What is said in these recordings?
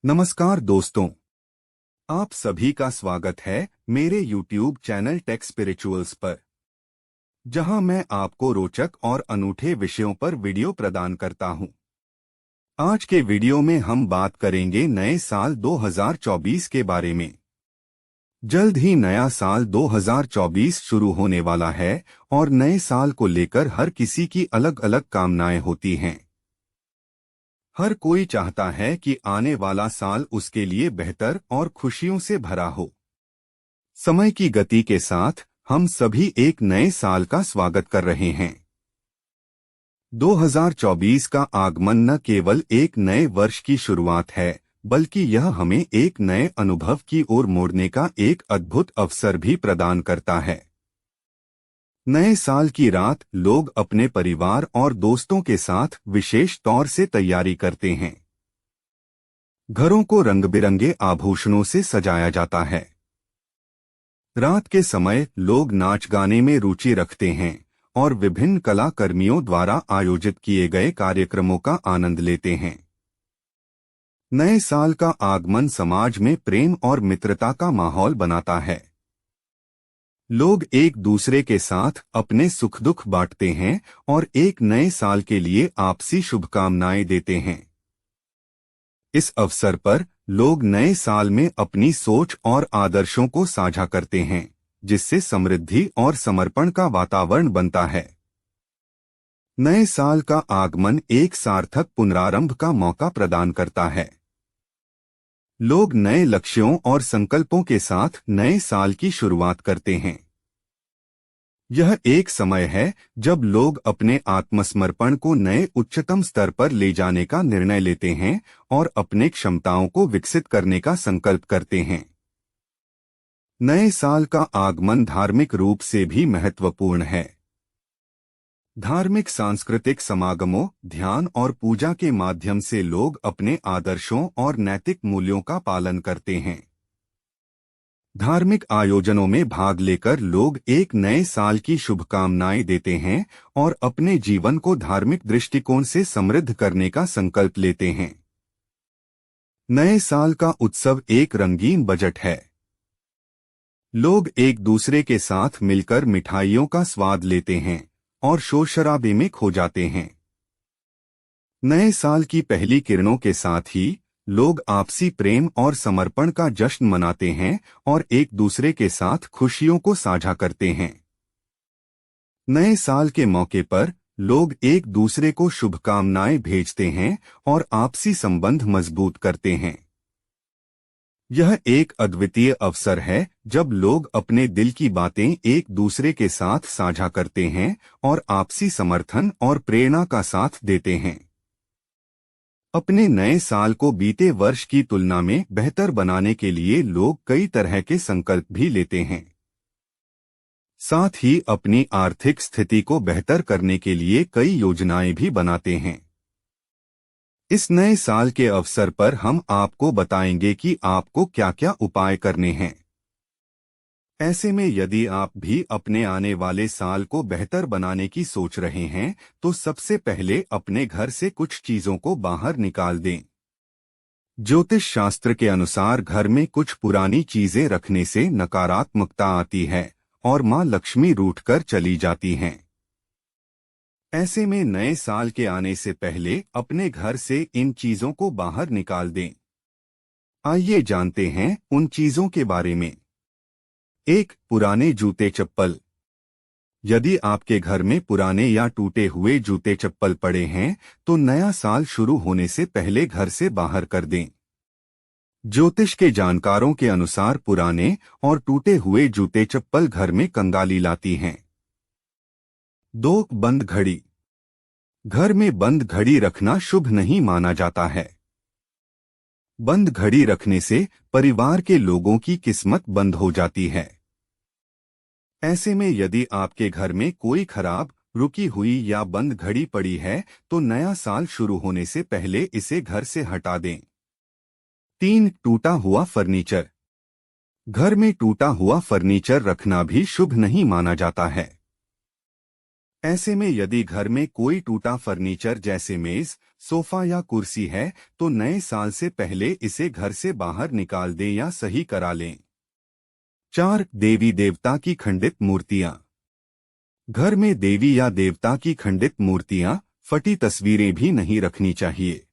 नमस्कार दोस्तों, आप सभी का स्वागत है मेरे YouTube चैनल टेक स्पिरिचुअल्स पर, जहां मैं आपको रोचक और अनूठे विषयों पर वीडियो प्रदान करता हूं। आज के वीडियो में हम बात करेंगे नए साल 2024 के बारे में। जल्द ही नया साल 2024 शुरू होने वाला है और नए साल को लेकर हर किसी की अलग अलग कामनाएं होती हैं। हर कोई चाहता है कि आने वाला साल उसके लिए बेहतर और खुशियों से भरा हो। समय की गति के साथ हम सभी एक नए साल का स्वागत कर रहे हैं। 2024 का आगमन न केवल एक नए वर्ष की शुरुआत है, बल्कि यह हमें एक नए अनुभव की ओर मोड़ने का एक अद्भुत अवसर भी प्रदान करता है। नए साल की रात लोग अपने परिवार और दोस्तों के साथ विशेष तौर से तैयारी करते हैं। घरों को रंग बिरंगे आभूषणों से सजाया जाता है। रात के समय लोग नाच गाने में रुचि रखते हैं और विभिन्न कलाकर्मियों द्वारा आयोजित किए गए कार्यक्रमों का आनंद लेते हैं। नए साल का आगमन समाज में प्रेम और मित्रता का माहौल बनाता है। लोग एक दूसरे के साथ अपने सुख दुख बांटते हैं और एक नए साल के लिए आपसी शुभकामनाएं देते हैं। इस अवसर पर लोग नए साल में अपनी सोच और आदर्शों को साझा करते हैं, जिससे समृद्धि और समर्पण का वातावरण बनता है। नए साल का आगमन एक सार्थक पुनरारंभ का मौका प्रदान करता है। लोग नए लक्ष्यों और संकल्पों के साथ नए साल की शुरुआत करते हैं। यह एक समय है जब लोग अपने आत्मसमर्पण को नए उच्चतम स्तर पर ले जाने का निर्णय लेते हैं और अपने क्षमताओं को विकसित करने का संकल्प करते हैं। नए साल का आगमन धार्मिक रूप से भी महत्वपूर्ण है। धार्मिक सांस्कृतिक समागमों, ध्यान और पूजा के माध्यम से लोग अपने आदर्शों और नैतिक मूल्यों का पालन करते हैं। धार्मिक आयोजनों में भाग लेकर लोग एक नए साल की शुभकामनाएं देते हैं और अपने जीवन को धार्मिक दृष्टिकोण से समृद्ध करने का संकल्प लेते हैं। नए साल का उत्सव एक रंगीन बजट है। लोग एक दूसरे के साथ मिलकर मिठाइयों का स्वाद लेते हैं और शोर शराबे में खो जाते हैं। नए साल की पहली किरणों के साथ ही लोग आपसी प्रेम और समर्पण का जश्न मनाते हैं और एक दूसरे के साथ खुशियों को साझा करते हैं। नए साल के मौके पर लोग एक दूसरे को शुभकामनाएं भेजते हैं और आपसी संबंध मजबूत करते हैं। यह एक अद्वितीय अवसर है जब लोग अपने दिल की बातें एक दूसरे के साथ साझा करते हैं और आपसी समर्थन और प्रेरणा का साथ देते हैं। अपने नए साल को बीते वर्ष की तुलना में बेहतर बनाने के लिए लोग कई तरह के संकल्प भी लेते हैं। साथ ही अपनी आर्थिक स्थिति को बेहतर करने के लिए कई योजनाएं भी बनाते हैं। इस नए साल के अवसर पर हम आपको बताएंगे कि आपको क्या-क्या उपाय करने हैं। ऐसे में यदि आप भी अपने आने वाले साल को बेहतर बनाने की सोच रहे हैं, तो सबसे पहले अपने घर से कुछ चीजों को बाहर निकाल दें। ज्योतिष शास्त्र के अनुसार घर में कुछ पुरानी चीजें रखने से नकारात्मकता आती है और मां लक्ष्मी रूठकर चली जाती हैं। ऐसे में नए साल के आने से पहले अपने घर से इन चीजों को बाहर निकाल दें। आइए जानते हैं उन चीजों के बारे में। 1. पुराने जूते चप्पल। यदि आपके घर में पुराने या टूटे हुए जूते चप्पल पड़े हैं, तो नया साल शुरू होने से पहले घर से बाहर कर दें। ज्योतिष के जानकारों के अनुसार पुराने और टूटे हुए जूते चप्पल घर में कंगाली लाती हैं। 2. बंद घड़ी। घर में बंद घड़ी रखना शुभ नहीं माना जाता है। बंद घड़ी रखने से परिवार के लोगों की किस्मत बंद हो जाती है। ऐसे में यदि आपके घर में कोई खराब, रुकी हुई या बंद घड़ी पड़ी है, तो नया साल शुरू होने से पहले इसे घर से हटा दें। 3. टूटा हुआ फर्नीचर। घर में टूटा हुआ फर्नीचर रखना भी शुभ नहीं माना जाता है। ऐसे में यदि घर में कोई टूटा फर्नीचर जैसे मेज, सोफा या कुर्सी है तो नए साल से पहले इसे घर से बाहर निकाल दें या सही करा लें। 4. देवी देवता की खंडित मूर्तियां। घर में देवी या देवता की खंडित मूर्तियां, फटी तस्वीरें भी नहीं रखनी चाहिए।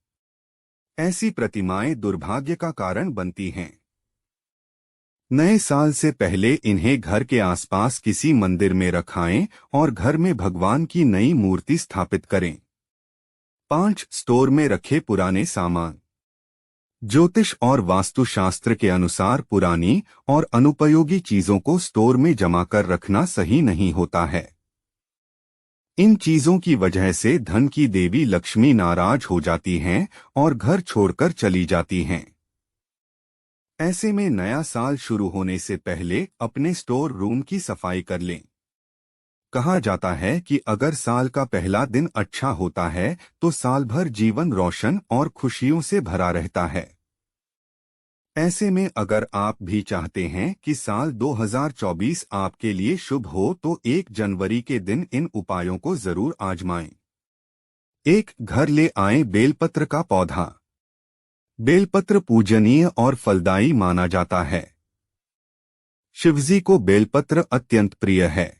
ऐसी प्रतिमाएं दुर्भाग्य का कारण बनती हैं। नए साल से पहले इन्हें घर के आसपास किसी मंदिर में रखाएं और घर में भगवान की नई मूर्ति स्थापित करें। 5. स्टोर में रखे पुराने सामान। ज्योतिष और वास्तुशास्त्र के अनुसार पुरानी और अनुपयोगी चीजों को स्टोर में जमा कर रखना सही नहीं होता है। इन चीजों की वजह से धन की देवी लक्ष्मी नाराज हो जाती हैं और घर छोड़कर चली जाती हैं। ऐसे में नया साल शुरू होने से पहले अपने स्टोर रूम की सफाई कर लें। कहा जाता है कि अगर साल का पहला दिन अच्छा होता है तो साल भर जीवन रोशन और खुशियों से भरा रहता है। ऐसे में अगर आप भी चाहते हैं कि साल 2024 आपके लिए शुभ हो तो 1 जनवरी के दिन इन उपायों को जरूर आजमाएं। 1. घर ले आएं बेलपत्र का पौधा। बेलपत्र पूजनीय और फलदायी माना जाता है। शिवजी को बेलपत्र अत्यंत प्रिय है।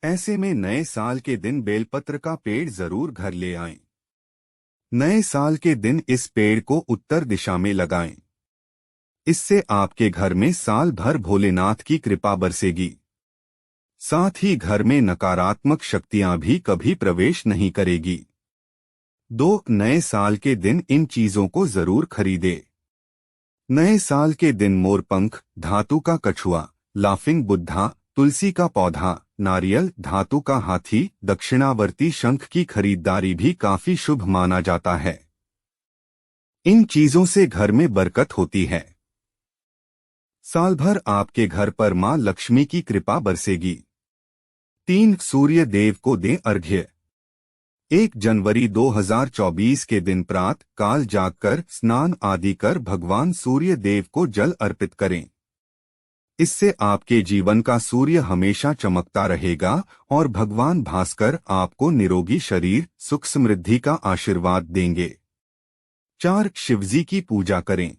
ऐसे में नए साल के दिन बेलपत्र का पेड़ जरूर घर ले आएं। नए साल के दिन इस पेड़ को उत्तर दिशा में लगाएं। इससे आपके घर में साल भर भोलेनाथ की कृपा बरसेगी। साथ ही घर में नकारात्मक शक्तियां भी कभी प्रवेश नहीं करेगी। 2. नए साल के दिन इन चीजों को जरूर खरीदे। नए साल के दिन मोरपंख, धातु का कछुआ, लाफिंग बुद्धा, तुलसी का पौधा, नारियल, धातु का हाथी, दक्षिणावर्ती शंख की खरीदारी भी काफी शुभ माना जाता है। इन चीजों से घर में बरकत होती है। साल भर आपके घर पर मां लक्ष्मी की कृपा बरसेगी। 3. सूर्य देव को दें अर्घ्य। 1 जनवरी 2024 के दिन प्रातः काल जागकर स्नान आदि कर भगवान सूर्य देव को जल अर्पित करें। इससे आपके जीवन का सूर्य हमेशा चमकता रहेगा और भगवान भास्कर आपको निरोगी शरीर, सुख समृद्धि का आशीर्वाद देंगे। 4. शिवजी की पूजा करें।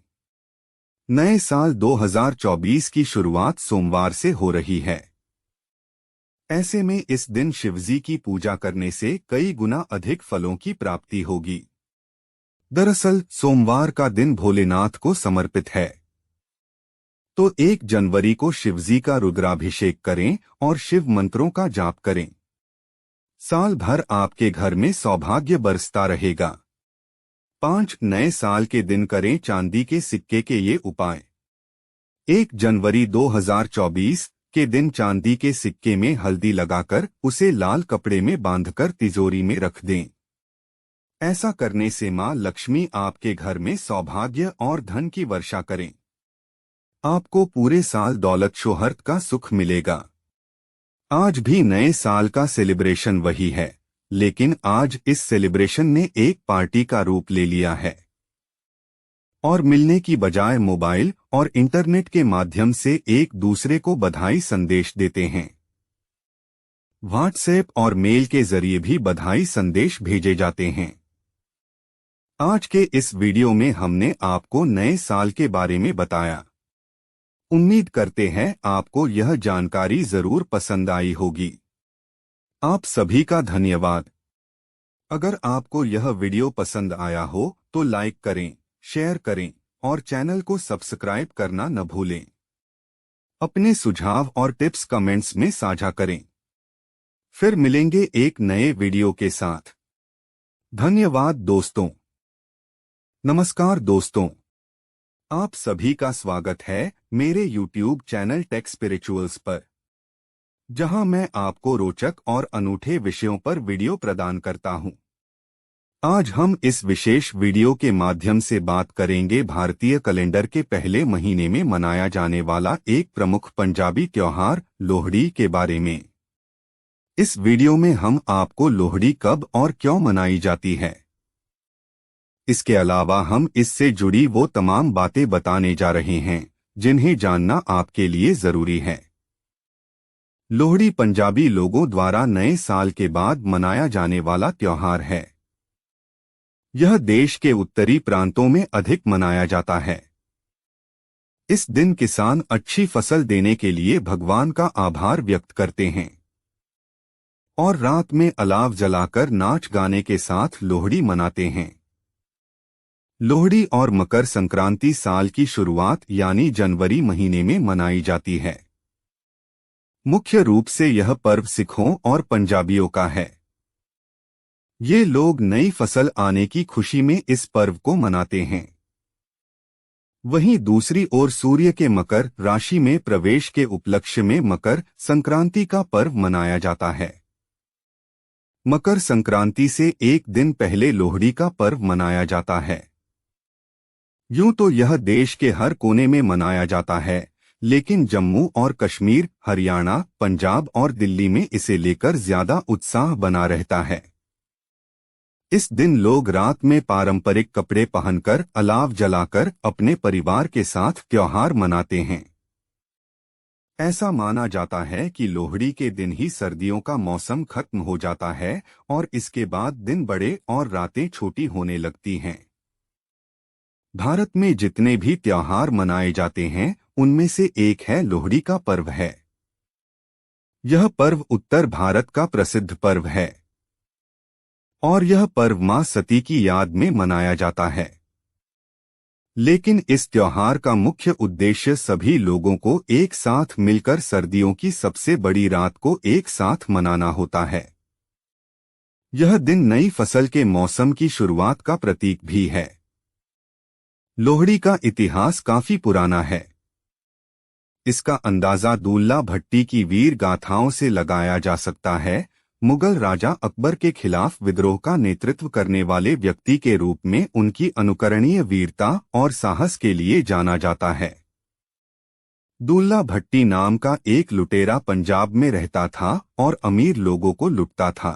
नए साल 2024 की शुरुआत सोमवार से हो रही है। ऐसे में इस दिन शिवजी की पूजा करने से कई गुना अधिक फलों की प्राप्ति होगी। दरअसल सोमवार का दिन भोलेनाथ को समर्पित है। तो 1 जनवरी को शिवजी का रुद्राभिषेक करें और शिव मंत्रों का जाप करें। साल भर आपके घर में सौभाग्य बरसता रहेगा। 5. नए साल के दिन करें चांदी के सिक्के के ये उपाय। 1 जनवरी 2024 के दिन चांदी के सिक्के में हल्दी लगाकर उसे लाल कपड़े में बांधकर तिजोरी में रख दें। ऐसा करने से मां लक्ष्मी आपके घर में सौभाग्य और धन की वर्षा करें। आपको पूरे साल दौलत शोहरत का सुख मिलेगा। आज भी नए साल का सेलिब्रेशन वही है, लेकिन आज इस सेलिब्रेशन ने एक पार्टी का रूप ले लिया है और मिलने की बजाय मोबाइल और इंटरनेट के माध्यम से एक दूसरे को बधाई संदेश देते हैं। व्हाट्सएप और मेल के जरिए भी बधाई संदेश भेजे जाते हैं। आज के इस वीडियो में हमने आपको नए साल के बारे में बताया। उम्मीद करते हैं आपको यह जानकारी जरूर पसंद आई होगी। आप सभी का धन्यवाद। अगर आपको यह वीडियो पसंद आया हो तो लाइक करें, शेयर करें और चैनल को सब्सक्राइब करना न भूलें। अपने सुझाव और टिप्स कमेंट्स में साझा करें। फिर मिलेंगे एक नए वीडियो के साथ। धन्यवाद दोस्तों। नमस्कार दोस्तों, आप सभी का स्वागत है मेरे YouTube चैनल टेक स्पिरिचुअल्स पर, जहां मैं आपको रोचक और अनूठे विषयों पर वीडियो प्रदान करता हूं। आज हम इस विशेष वीडियो के माध्यम से बात करेंगे भारतीय कैलेंडर के पहले महीने में मनाया जाने वाला एक प्रमुख पंजाबी त्योहार लोहड़ी के बारे में। इस वीडियो में हम आपको लोहड़ी कब और क्यों मनाई जाती है, इसके अलावा हम इससे जुड़ी वो तमाम बातें बताने जा रहे हैं जिन्हें जानना आपके लिए जरूरी है। लोहड़ी पंजाबी लोगों द्वारा नए साल के बाद मनाया जाने वाला त्योहार है। यह देश के उत्तरी प्रांतों में अधिक मनाया जाता है। इस दिन किसान अच्छी फसल देने के लिए भगवान का आभार व्यक्त करते हैं और रात में अलाव जलाकर नाच गाने के साथ लोहड़ी मनाते हैं। लोहड़ी और मकर संक्रांति साल की शुरुआत यानी जनवरी महीने में मनाई जाती है। मुख्य रूप से यह पर्व सिखों और पंजाबियों का है। ये लोग नई फसल आने की खुशी में इस पर्व को मनाते हैं। वहीं दूसरी ओर सूर्य के मकर राशि में प्रवेश के उपलक्ष्य में मकर संक्रांति का पर्व मनाया जाता है। मकर संक्रांति से एक दिन पहले लोहड़ी का पर्व मनाया जाता है। यूं तो यह देश के हर कोने में मनाया जाता है, लेकिन जम्मू और कश्मीर, हरियाणा, पंजाब और दिल्ली में इसे लेकर ज्यादा उत्साह बना रहता है। इस दिन लोग रात में पारंपरिक कपड़े पहनकर अलाव जलाकर अपने परिवार के साथ त्योहार मनाते हैं। ऐसा माना जाता है कि लोहड़ी के दिन ही सर्दियों का मौसम खत्म हो जाता है और इसके बाद दिन बड़े और रातें छोटी होने लगती हैं। भारत में जितने भी त्योहार मनाए जाते हैं उनमें से एक है लोहड़ी का पर्व है। यह पर्व उत्तर भारत का प्रसिद्ध पर्व है और यह पर्व मां सती की याद में मनाया जाता है। लेकिन इस त्योहार का मुख्य उद्देश्य सभी लोगों को एक साथ मिलकर सर्दियों की सबसे बड़ी रात को एक साथ मनाना होता है। यह दिन नई फसल के मौसम की शुरुआत का प्रतीक भी है। लोहड़ी का इतिहास काफी पुराना है। इसका अंदाजा दुल्ला भट्टी की वीर गाथाओं से लगाया जा सकता है। मुगल राजा अकबर के खिलाफ विद्रोह का नेतृत्व करने वाले व्यक्ति के रूप में उनकी अनुकरणीय वीरता और साहस के लिए जाना जाता है। दुल्ला भट्टी नाम का एक लुटेरा पंजाब में रहता था और अमीर लोगों को लुटता था।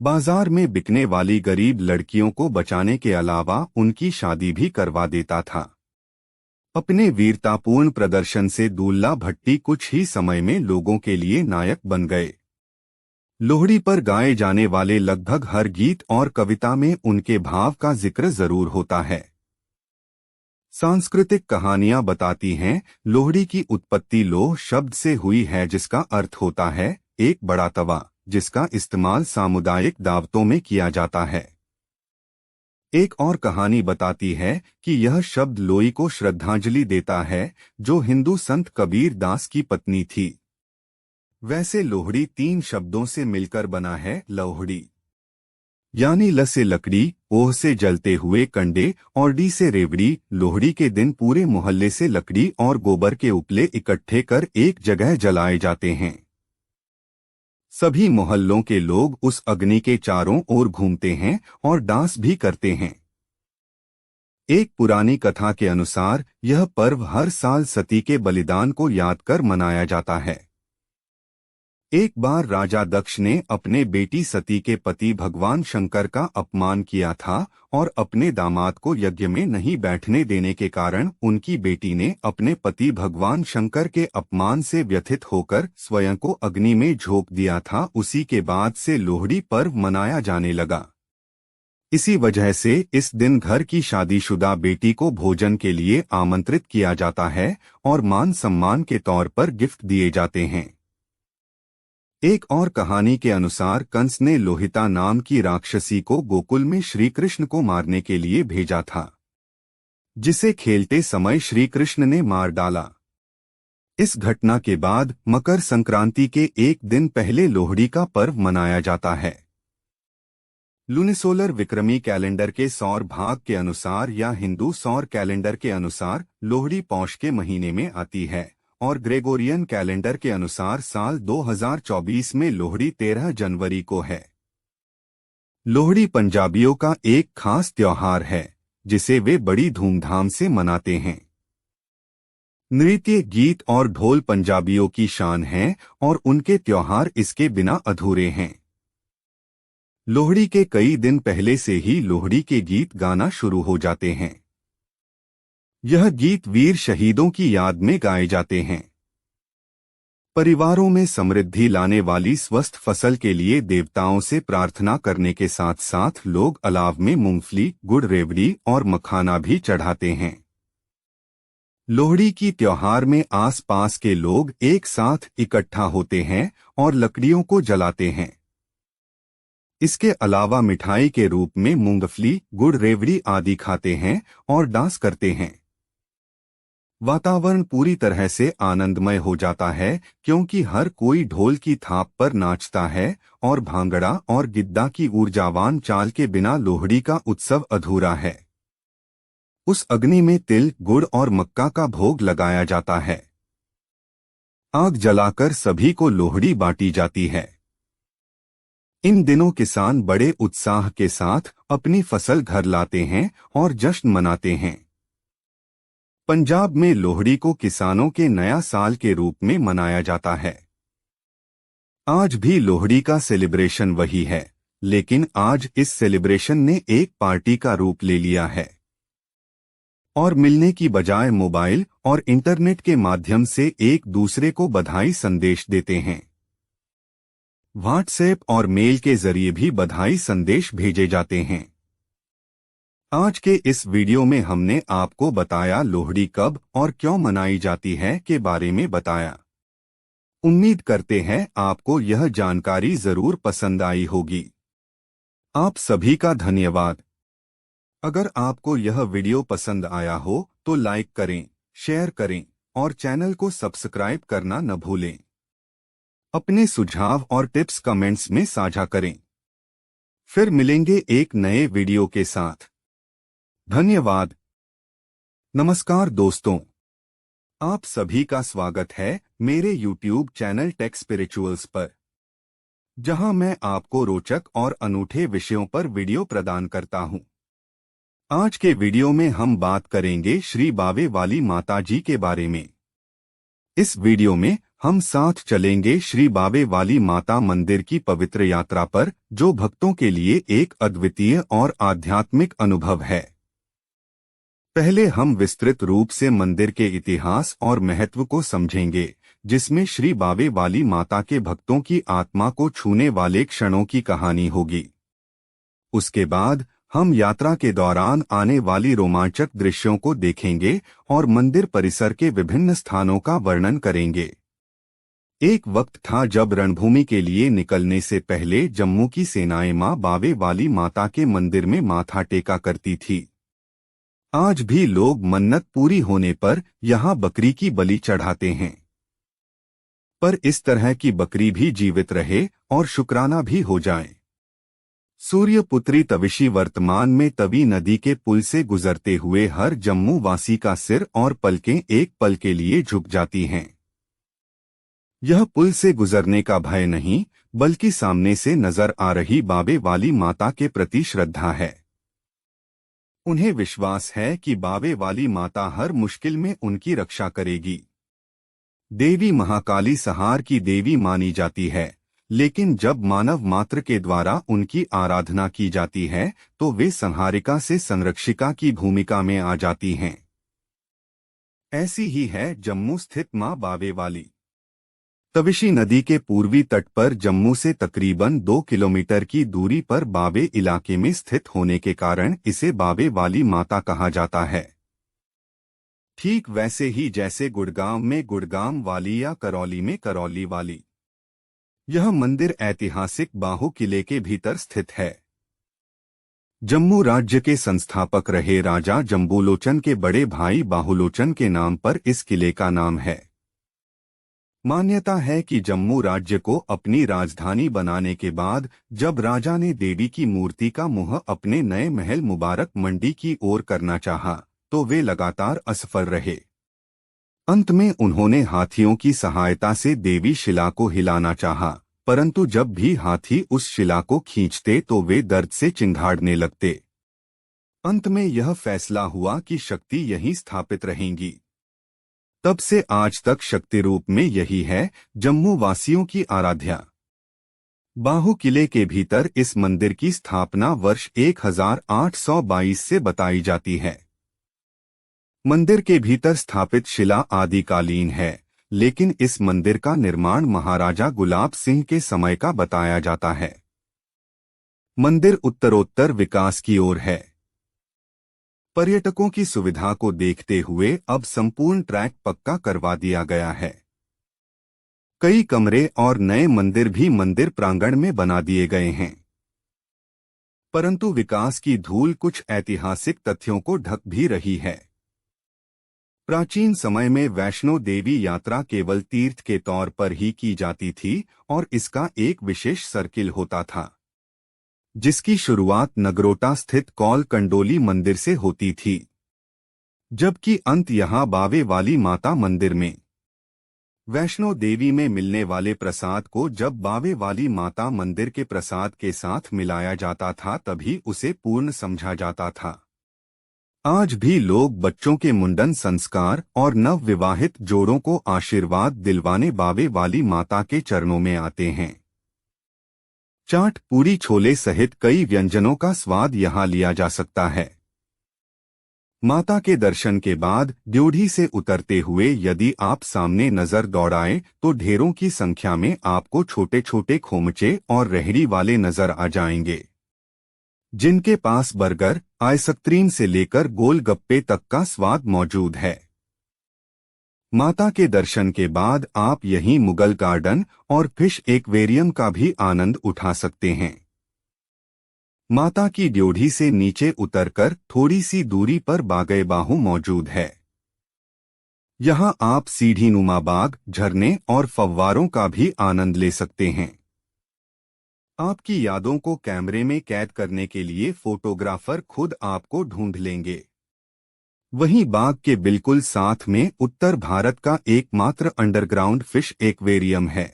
बाजार में बिकने वाली गरीब लड़कियों को बचाने के अलावा उनकी शादी भी करवा देता था। अपने वीरतापूर्ण प्रदर्शन से दुल्ला भट्टी कुछ ही समय में लोगों के लिए नायक बन गए। लोहड़ी पर गाए जाने वाले लगभग हर गीत और कविता में उनके भाव का जिक्र जरूर होता है। सांस्कृतिक कहानियां बताती हैं, लोहड़ी की उत्पत्ति लोह शब्द से हुई है, जिसका अर्थ होता है एक बड़ा तवा, जिसका इस्तेमाल सामुदायिक दावतों में किया जाता है। एक और कहानी बताती है कि यह शब्द लोई को श्रद्धांजलि देता है, जो हिंदू संत कबीर दास की पत्नी थी। वैसे लोहड़ी 3 शब्दों से मिलकर बना है। लोहड़ी यानी ल से लकड़ी, ओह से जलते हुए कंडे और डी से रेवड़ी। लोहड़ी के दिन पूरे मोहल्ले से लकड़ी और गोबर के उपले इकट्ठे कर एक जगह जलाए जाते हैं। सभी मोहल्लों के लोग उस अग्नि के चारों ओर घूमते हैं और डांस भी करते हैं। एक पुरानी कथा के अनुसार यह पर्व हर साल सती के बलिदान को याद कर मनाया जाता है। एक बार राजा दक्ष ने अपने बेटी सती के पति भगवान शंकर का अपमान किया था और अपने दामाद को यज्ञ में नहीं बैठने देने के कारण उनकी बेटी ने अपने पति भगवान शंकर के अपमान से व्यथित होकर स्वयं को अग्नि में झोंक दिया था। उसी के बाद से लोहड़ी पर्व मनाया जाने लगा। इसी वजह से इस दिन घर की शादीशुदा बेटी को भोजन के लिए आमंत्रित किया जाता है और मान सम्मान के तौर पर गिफ्ट दिए जाते हैं। एक और कहानी के अनुसार कंस ने लोहिता नाम की राक्षसी को गोकुल में श्री कृष्ण को मारने के लिए भेजा था, जिसे खेलते समय श्री कृष्ण ने मार डाला। इस घटना के बाद मकर संक्रांति के एक दिन पहले लोहड़ी का पर्व मनाया जाता है। लूनिसोलर विक्रमी कैलेंडर के सौर भाग के अनुसार या हिंदू सौर कैलेंडर के अनुसार लोहड़ी पौष के महीने में आती है और ग्रेगोरियन कैलेंडर के अनुसार साल 2024 में लोहड़ी 13 जनवरी को है। लोहड़ी पंजाबियों का एक खास त्योहार है, जिसे वे बड़ी धूमधाम से मनाते हैं। नृत्य, गीत और ढोल पंजाबियों की शान हैं और उनके त्योहार इसके बिना अधूरे हैं। लोहड़ी के कई दिन पहले से ही लोहड़ी के गीत गाना शुरू हो जाते हैं। यह गीत वीर शहीदों की याद में गाए जाते हैं। परिवारों में समृद्धि लाने वाली स्वस्थ फसल के लिए देवताओं से प्रार्थना करने के साथ साथ लोग अलाव में मूंगफली, गुड़, रेवड़ी और मखाना भी चढ़ाते हैं। लोहड़ी की त्योहार में आसपास के लोग एक साथ इकट्ठा होते हैं और लकड़ियों को जलाते हैं। इसके अलावा मिठाई के रूप में मूंगफली, गुड़, रेवड़ी आदि खाते हैं और डांस करते हैं। वातावरण पूरी तरह से आनंदमय हो जाता है क्योंकि हर कोई ढोल की थाप पर नाचता है और भांगड़ा और गिद्दा की ऊर्जावान चाल के बिना लोहड़ी का उत्सव अधूरा है। उस अग्नि में तिल, गुड़ और मक्का का भोग लगाया जाता है। आग जलाकर सभी को लोहड़ी बांटी जाती है। इन दिनों किसान बड़े उत्साह के साथ अपनी फसल घर लाते हैं और जश्न मनाते हैं। पंजाब में लोहड़ी को किसानों के नया साल के रूप में मनाया जाता है। आज भी लोहड़ी का सेलिब्रेशन वही है, लेकिन आज इस सेलिब्रेशन ने एक पार्टी का रूप ले लिया है और मिलने की बजाय मोबाइल और इंटरनेट के माध्यम से एक दूसरे को बधाई संदेश देते हैं। व्हाट्सएप और मेल के जरिए भी बधाई संदेश भेजे जाते हैं। आज के इस वीडियो में हमने आपको बताया लोहड़ी कब और क्यों मनाई जाती है के बारे में बताया। उम्मीद करते हैं आपको यह जानकारी जरूर पसंद आई होगी। आप सभी का धन्यवाद। अगर आपको यह वीडियो पसंद आया हो तो लाइक करें, शेयर करें और चैनल को सब्सक्राइब करना न भूलें। अपने सुझाव और टिप्स कमेंट्स में साझा करें। फिर मिलेंगे एक नए वीडियो के साथ। धन्यवाद। नमस्कार दोस्तों, आप सभी का स्वागत है मेरे YouTube चैनल टेक स्पिरिचुअल्स पर, जहां मैं आपको रोचक और अनूठे विषयों पर वीडियो प्रदान करता हूं। आज के वीडियो में हम बात करेंगे श्री बावे वाली माता जी के बारे में। इस वीडियो में हम साथ चलेंगे श्री बावे वाली माता मंदिर की पवित्र यात्रा पर, जो भक्तों के लिए एक अद्वितीय और आध्यात्मिक अनुभव है। पहले हम विस्तृत रूप से मंदिर के इतिहास और महत्व को समझेंगे, जिसमें श्री बावे वाली माता के भक्तों की आत्मा को छूने वाले क्षणों की कहानी होगी। उसके बाद हम यात्रा के दौरान आने वाली रोमांचक दृश्यों को देखेंगे और मंदिर परिसर के विभिन्न स्थानों का वर्णन करेंगे। एक वक्त था जब रणभूमि के लिए निकलने से पहले जम्मू की सेनाएं मां बावे वाली माता के मंदिर में माथा टेका करती थी। आज भी लोग मन्नत पूरी होने पर यहां बकरी की बलि चढ़ाते हैं, पर इस तरह की बकरी भी जीवित रहे और शुक्राना भी हो जाए। सूर्यपुत्री तविशी वर्तमान में तवी नदी के पुल से गुजरते हुए हर जम्मू वासी का सिर और पलकें एक पल के लिए झुक जाती हैं। यह पुल से गुजरने का भय नहीं, बल्कि सामने से नजर आ रही बावे वाली माता के प्रति श्रद्धा है। उन्हें विश्वास है कि बावे वाली माता हर मुश्किल में उनकी रक्षा करेगी। देवी महाकाली संहार की देवी मानी जाती है, लेकिन जब मानव मात्र के द्वारा उनकी आराधना की जाती है तो वे संहारिका से संरक्षिका की भूमिका में आ जाती हैं। ऐसी ही है जम्मू स्थित मां बावे वाली। तविशी नदी के पूर्वी तट पर जम्मू से तकरीबन 2 किलोमीटर की दूरी पर बावे इलाके में स्थित होने के कारण इसे बावे वाली माता कहा जाता है। ठीक वैसे ही जैसे गुड़गांव में गुड़गांव वाली या करौली में करौली वाली। यह मंदिर ऐतिहासिक बाहु किले के भीतर स्थित है। जम्मू राज्य के संस्थापक रहे राजा जम्बूलोचन के बड़े भाई बाहुलोचन के नाम पर इस किले का नाम है। मान्यता है कि जम्मू राज्य को अपनी राजधानी बनाने के बाद जब राजा ने देवी की मूर्ति का मुंह अपने नए महल मुबारक मंडी की ओर करना चाहा, तो वे लगातार असफल रहे। अंत में उन्होंने हाथियों की सहायता से देवी शिला को हिलाना चाहा, परंतु जब भी हाथी उस शिला को खींचते तो वे दर्द से चिंघाड़ने लगते। अंत में यह फैसला हुआ कि शक्ति यहीं स्थापित रहेंगी। तब से आज तक शक्ति रूप में यही है जम्मू वासियों की आराध्या। बाहु किले के भीतर इस मंदिर की स्थापना वर्ष 1822 से बताई जाती है। मंदिर के भीतर स्थापित शिला आदिकालीन है, लेकिन इस मंदिर का निर्माण महाराजा गुलाब सिंह के समय का बताया जाता है। मंदिर उत्तरोत्तर विकास की ओर है। पर्यटकों की सुविधा को देखते हुए अब संपूर्ण ट्रैक पक्का करवा दिया गया है। कई कमरे और नए मंदिर भी मंदिर प्रांगण में बना दिए गए हैं। परंतु विकास की धूल कुछ ऐतिहासिक तथ्यों को ढक भी रही है। प्राचीन समय में वैष्णो देवी यात्रा केवल तीर्थ के तौर पर ही की जाती थी और इसका एक विशेष सर्किल होता था, जिसकी शुरुआत नगरोटा स्थित कौल कंडोली मंदिर से होती थी, जबकि अंत यहां बावे वाली माता मंदिर में। वैष्णो देवी में मिलने वाले प्रसाद को जब बावे वाली माता मंदिर के प्रसाद के साथ मिलाया जाता था तभी उसे पूर्ण समझा जाता था। आज भी लोग बच्चों के मुंडन संस्कार और नव विवाहित जोड़ों को आशीर्वाद दिलवाने बावे वाली माता के चरणों में आते हैं। चाट, पूरी, छोले सहित कई व्यंजनों का स्वाद यहां लिया जा सकता है। माता के दर्शन के बाद ड्योढ़ी से उतरते हुए यदि आप सामने नजर दौड़ाएं तो ढेरों की संख्या में आपको छोटे छोटे खोमचे और रेहड़ी वाले नजर आ जाएंगे, जिनके पास बर्गर, आइसक्रीम से लेकर गोलगप्पे तक का स्वाद मौजूद है। माता के दर्शन के बाद आप यहीं मुगल गार्डन और फिश एक्वेरियम का भी आनंद उठा सकते हैं। माता की ड्योढ़ी से नीचे उतरकर थोड़ी सी दूरी पर बागए बाहु मौजूद है। यहां आप सीढ़ीनुमा बाग, झरने और फव्वारों का भी आनंद ले सकते हैं। आपकी यादों को कैमरे में कैद करने के लिए फोटोग्राफर खुद आपको ढूंढ लेंगे। वहीं बाग के बिल्कुल साथ में उत्तर भारत का एकमात्र अंडरग्राउंड फिश एक्वेरियम है,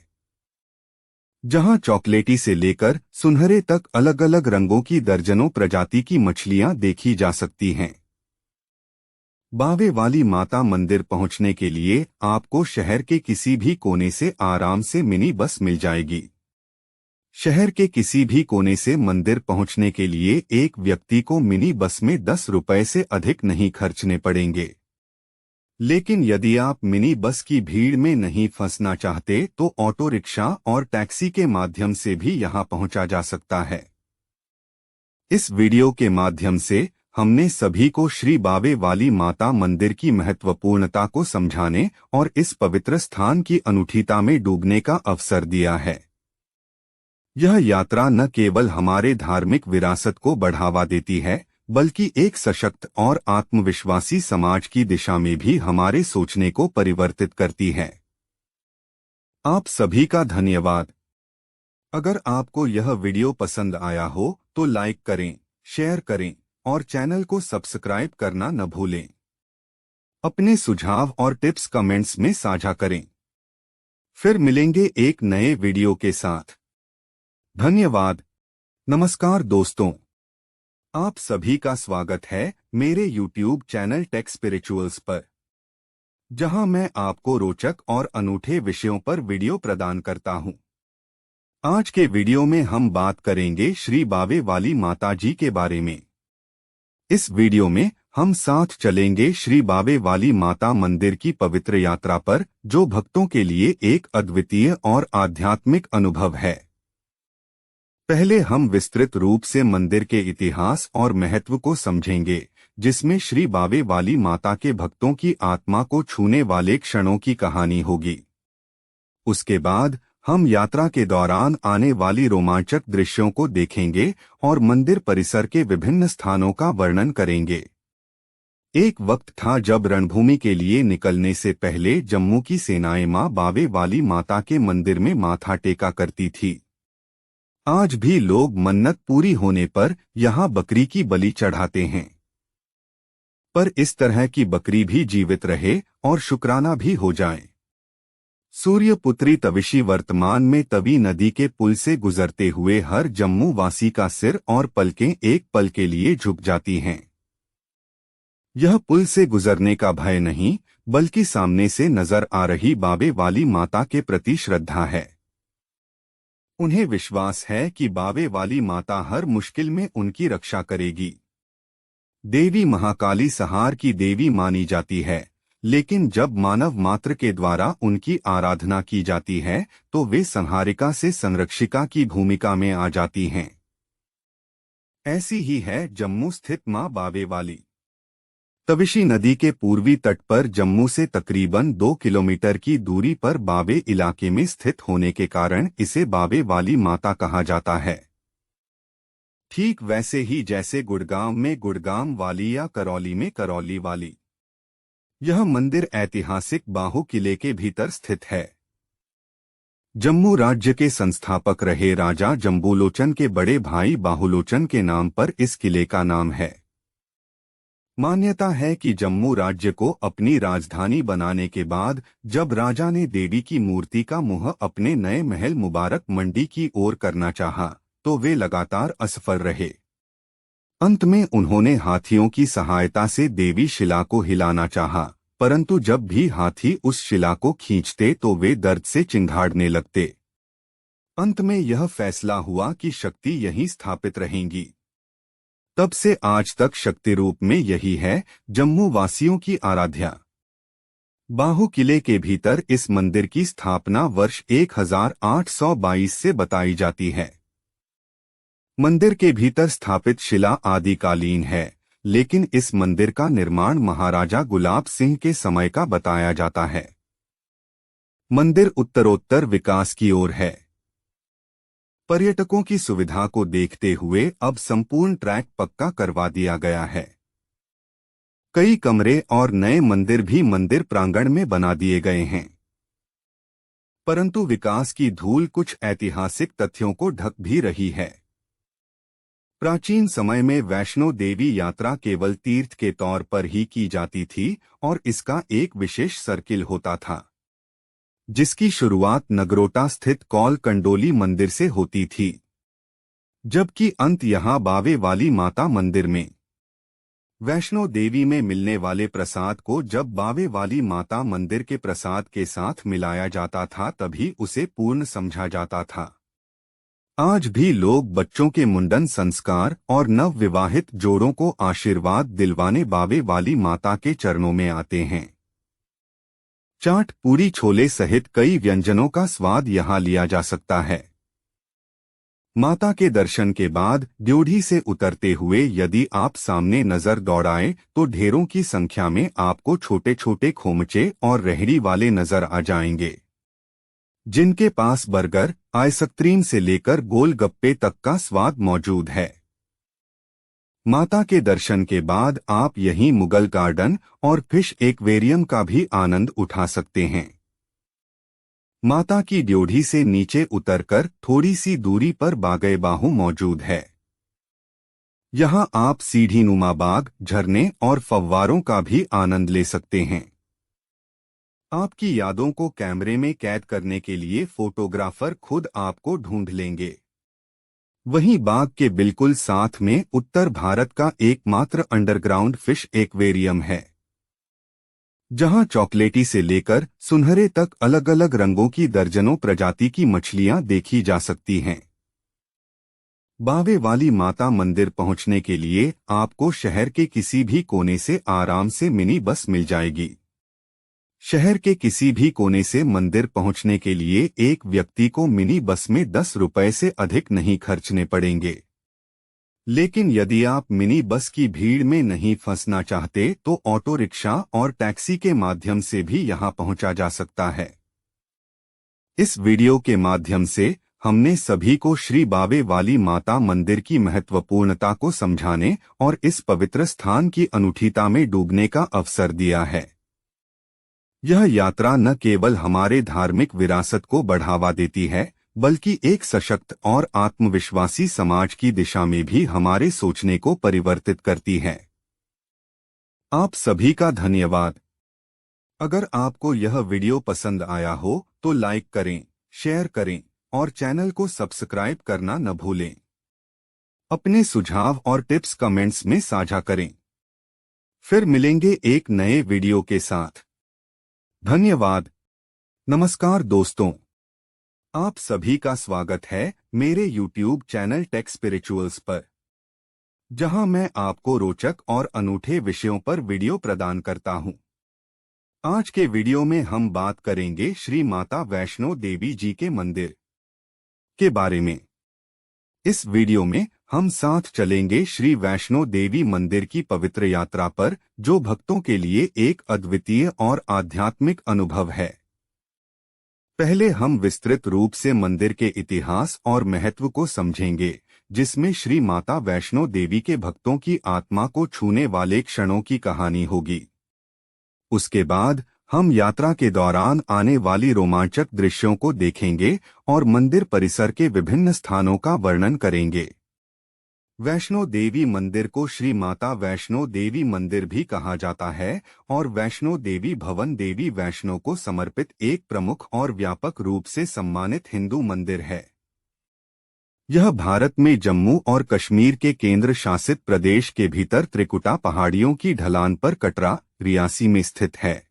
जहां चॉकलेटी से लेकर सुनहरे तक अलग अलग रंगों की दर्जनों प्रजाति की मछलियां देखी जा सकती हैं। बावे वाली माता मंदिर पहुंचने के लिए आपको शहर के किसी भी कोने से आराम से मिनी बस मिल जाएगी। शहर के किसी भी कोने से मंदिर पहुंचने के लिए एक व्यक्ति को मिनी बस में 10 रुपए से अधिक नहीं खर्चने पड़ेंगे। लेकिन यदि आप मिनी बस की भीड़ में नहीं फंसना चाहते तो ऑटो रिक्शा और टैक्सी के माध्यम से भी यहां पहुंचा जा सकता है। इस वीडियो के माध्यम से हमने सभी को श्री बावे वाली माता मंदिर की महत्वपूर्णता को समझाने और इस पवित्र स्थान की अनूठीता में डूबने का अवसर दिया है। यह यात्रा न केवल हमारे धार्मिक विरासत को बढ़ावा देती है, बल्कि एक सशक्त और आत्मविश्वासी समाज की दिशा में भी हमारे सोचने को परिवर्तित करती है। आप सभी का धन्यवाद। अगर आपको यह वीडियो पसंद आया हो तो लाइक करें, शेयर करें और चैनल को सब्सक्राइब करना न भूलें। अपने सुझाव और टिप्स कमेंट्स में साझा करें। फिर मिलेंगे एक नए वीडियो के साथ। धन्यवाद। नमस्कार दोस्तों, आप सभी का स्वागत है मेरे YouTube चैनल टेक स्पिरिचुअल्स पर, जहां मैं आपको रोचक और अनूठे विषयों पर वीडियो प्रदान करता हूं। आज के वीडियो में हम बात करेंगे श्री बावे वाली माता जी के बारे में। इस वीडियो में हम साथ चलेंगे श्री बावे वाली माता मंदिर की पवित्र यात्रा पर, जो भक्तों के लिए एक अद्वितीय और आध्यात्मिक अनुभव है। पहले हम विस्तृत रूप से मंदिर के इतिहास और महत्व को समझेंगे, जिसमें श्री बावे वाली माता के भक्तों की आत्मा को छूने वाले क्षणों की कहानी होगी। उसके बाद हम यात्रा के दौरान आने वाली रोमांचक दृश्यों को देखेंगे और मंदिर परिसर के विभिन्न स्थानों का वर्णन करेंगे। एक वक्त था जब रणभूमि के लिए निकलने से पहले जम्मू की सेनाएं मां बावे वाली माता के मंदिर में माथा टेका करती थी। आज भी लोग मन्नत पूरी होने पर यहां बकरी की बलि चढ़ाते हैं, पर इस तरह की बकरी भी जीवित रहे और शुक्राना भी हो जाए। सूर्यपुत्री तविशी वर्तमान में तवी नदी के पुल से गुजरते हुए हर जम्मू वासी का सिर और पलकें एक पल के लिए झुक जाती हैं। यह पुल से गुजरने का भय नहीं, बल्कि सामने से नजर आ रही बावे वाली माता के प्रति श्रद्धा है। उन्हें विश्वास है कि बावे वाली माता हर मुश्किल में उनकी रक्षा करेगी। देवी महाकाली सहार की देवी मानी जाती है, लेकिन जब मानव मात्र के द्वारा उनकी आराधना की जाती है तो वे संहारिका से संरक्षिका की भूमिका में आ जाती हैं। ऐसी ही है जम्मू स्थित मां बावे वाली। तविशी नदी के पूर्वी तट पर जम्मू से तकरीबन 2 किलोमीटर की दूरी पर बावे इलाके में स्थित होने के कारण इसे बावे वाली माता कहा जाता है। ठीक वैसे ही जैसे गुड़गांव में गुड़गांव वाली या करौली में करौली वाली। यह मंदिर ऐतिहासिक बाहु किले के भीतर स्थित है। जम्मू राज्य के संस्थापक रहे राजा जम्बूलोचन के बड़े भाई बाहुलोचन के नाम पर इस किले का नाम है। मान्यता है कि जम्मू राज्य को अपनी राजधानी बनाने के बाद जब राजा ने देवी की मूर्ति का मुंह अपने नए महल मुबारक मंडी की ओर करना चाहा, तो वे लगातार असफल रहे। अंत में उन्होंने हाथियों की सहायता से देवी शिला को हिलाना चाहा, परंतु जब भी हाथी उस शिला को खींचते तो वे दर्द से चिंघाड़ने लगते। अंत में यह फैसला हुआ कि शक्ति यहीं स्थापित रहेंगी। तब से आज तक शक्ति रूप में यही है जम्मू वासियों की आराध्या। बाहु किले के भीतर इस मंदिर की स्थापना वर्ष 1822 से बताई जाती है। मंदिर के भीतर स्थापित शिला आदिकालीन है, लेकिन इस मंदिर का निर्माण महाराजा गुलाब सिंह के समय का बताया जाता है। मंदिर उत्तरोत्तर विकास की ओर है। पर्यटकों की सुविधा को देखते हुए अब संपूर्ण ट्रैक पक्का करवा दिया गया है। कई कमरे और नए मंदिर भी मंदिर प्रांगण में बना दिए गए हैं। परंतु विकास की धूल कुछ ऐतिहासिक तथ्यों को ढक भी रही है। प्राचीन समय में वैष्णो देवी यात्रा केवल तीर्थ के तौर पर ही की जाती थी और इसका एक विशेष सर्किल होता था, जिसकी शुरुआत नगरोटा स्थित कौल कंडोली मंदिर से होती थी, जबकि अंत यहां बावे वाली माता मंदिर में। वैष्णो देवी में मिलने वाले प्रसाद को जब बावे वाली माता मंदिर के प्रसाद के साथ मिलाया जाता था तभी उसे पूर्ण समझा जाता था। आज भी लोग बच्चों के मुंडन संस्कार और नव विवाहित जोड़ों को आशीर्वाद दिलवाने बावे वाली माता के चरणों में आते हैं। चाट, पूरी, छोले सहित कई व्यंजनों का स्वाद यहाँ लिया जा सकता है। माता के दर्शन के बाद ड्योढ़ी से उतरते हुए यदि आप सामने नजर दौड़ाएं तो ढेरों की संख्या में आपको छोटे छोटे खोमचे और रेहड़ी वाले नजर आ जाएंगे, जिनके पास बर्गर, आइसक्रीम से लेकर गोलगप्पे तक का स्वाद मौजूद है। माता के दर्शन के बाद आप यहीं मुगल गार्डन और फिश एक्वेरियम का भी आनंद उठा सकते हैं। माता की ड्योढ़ी से नीचे उतरकर थोड़ी सी दूरी पर बागे बाहु मौजूद है। यहां आप सीढ़ीनुमा बाग, झरने और फव्वारों का भी आनंद ले सकते हैं। आपकी यादों को कैमरे में कैद करने के लिए फोटोग्राफर खुद आपको ढूंढ लेंगे। वहीं बाग के बिल्कुल साथ में उत्तर भारत का एकमात्र अंडरग्राउंड फिश एक्वेरियम है, जहां चॉकलेटी से लेकर सुनहरे तक अलग अलग रंगों की दर्जनों प्रजाति की मछलियां देखी जा सकती हैं। बावे वाली माता मंदिर पहुंचने के लिए आपको शहर के किसी भी कोने से आराम से मिनी बस मिल जाएगी। शहर के किसी भी कोने से मंदिर पहुंचने के लिए एक व्यक्ति को मिनी बस में 10 रुपए से अधिक नहीं खर्चने पड़ेंगे। लेकिन यदि आप मिनी बस की भीड़ में नहीं फंसना चाहते तो ऑटो रिक्शा और टैक्सी के माध्यम से भी यहां पहुंचा जा सकता है। इस वीडियो के माध्यम से हमने सभी को श्री बावे वाली माता मंदिर की महत्वपूर्णता को समझाने और इस पवित्र स्थान की अनूठीता में डूबने का अवसर दिया है। यह यात्रा न केवल हमारे धार्मिक विरासत को बढ़ावा देती है, बल्कि एक सशक्त और आत्मविश्वासी समाज की दिशा में भी हमारे सोचने को परिवर्तित करती है। आप सभी का धन्यवाद। अगर आपको यह वीडियो पसंद आया हो तो लाइक करें, शेयर करें और चैनल को सब्सक्राइब करना न भूलें। अपने सुझाव और टिप्स कमेंट्स में साझा करें। फिर मिलेंगे एक नए वीडियो के साथ। धन्यवाद। नमस्कार दोस्तों, आप सभी का स्वागत है मेरे YouTube चैनल टेक स्पिरिचुअल्स पर, जहां मैं आपको रोचक और अनूठे विषयों पर वीडियो प्रदान करता हूं। आज के वीडियो में हम बात करेंगे श्री माता वैष्णो देवी जी के मंदिर के बारे में। इस वीडियो में हम साथ चलेंगे श्री वैष्णो देवी मंदिर की पवित्र यात्रा पर, जो भक्तों के लिए एक अद्वितीय और आध्यात्मिक अनुभव है। पहले हम विस्तृत रूप से मंदिर के इतिहास और महत्व को समझेंगे, जिसमें श्री माता वैष्णो देवी के भक्तों की आत्मा को छूने वाले क्षणों की कहानी होगी। उसके बाद हम यात्रा के दौरान आने वाली रोमांचक दृश्यों को देखेंगे और मंदिर परिसर के विभिन्न स्थानों का वर्णन करेंगे। वैष्णो देवी मंदिर को श्री माता वैष्णो देवी मंदिर भी कहा जाता है और वैष्णो देवी भवन देवी वैष्णो को समर्पित एक प्रमुख और व्यापक रूप से सम्मानित हिंदू मंदिर है। यह भारत में जम्मू और कश्मीर के केंद्र शासित प्रदेश के भीतर त्रिकुटा पहाड़ियों की ढलान पर कटरा, रियासी में स्थित है।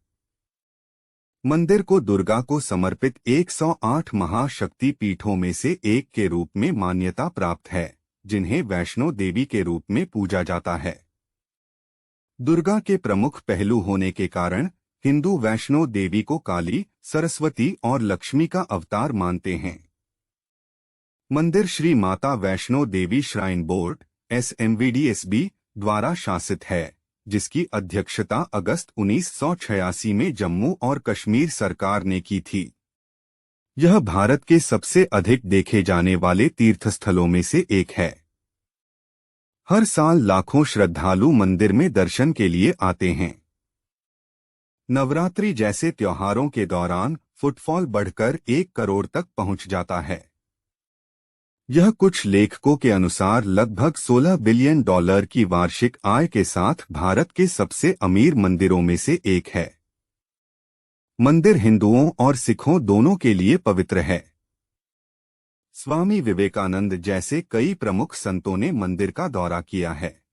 मंदिर को दुर्गा को समर्पित 108 महाशक्ति पीठों में से एक के रूप में मान्यता प्राप्त है, जिन्हें वैष्णो देवी के रूप में पूजा जाता है। दुर्गा के प्रमुख पहलू होने के कारण हिंदू वैष्णो देवी को काली, सरस्वती और लक्ष्मी का अवतार मानते हैं। मंदिर Shri Mata Vaishno Devi shrine board (SMVDSB) द्वारा शासित है, जिसकी अध्यक्षता अगस्त 1986 में जम्मू और कश्मीर सरकार ने की थी। यह भारत के सबसे अधिक देखे जाने वाले तीर्थस्थलों में से एक है। हर साल लाखों श्रद्धालु मंदिर में दर्शन के लिए आते हैं। नवरात्रि जैसे त्योहारों के दौरान फुटफॉल बढ़कर 1 करोड़ तक पहुंच जाता है। यह कुछ लेखकों के अनुसार लगभग $16 बिलियन की वार्षिक आय के साथ भारत के सबसे अमीर मंदिरों में से एक है। मंदिर हिंदुओं और सिखों दोनों के लिए पवित्र है। स्वामी विवेकानंद जैसे कई प्रमुख संतों ने मंदिर का दौरा किया है।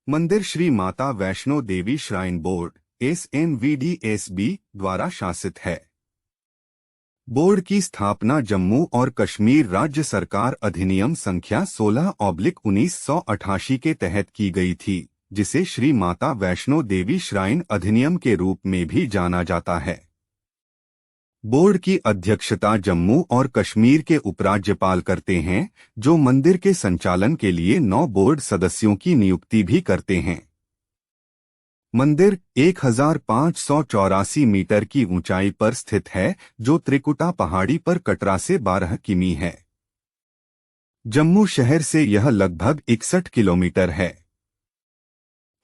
मंदिर Shri Mata Vaishno Devi shrine board (SMVDSB) द्वारा शासित है। बोर्ड की स्थापना जम्मू और कश्मीर राज्य सरकार अधिनियम संख्या 16/1988 के तहत की गई थी, जिसे श्री माता वैष्णो देवी श्राइन अधिनियम के रूप में भी जाना जाता है। बोर्ड की अध्यक्षता जम्मू और कश्मीर के उपराज्यपाल करते हैं, जो मंदिर के संचालन के लिए 9 बोर्ड सदस्यों की नियुक्ति भी करते हैं। मंदिर 1584 मीटर की ऊंचाई पर स्थित है, जो त्रिकुटा पहाड़ी पर कटरा से 12 किमी है। जम्मू शहर से यह लगभग 61 किलोमीटर है।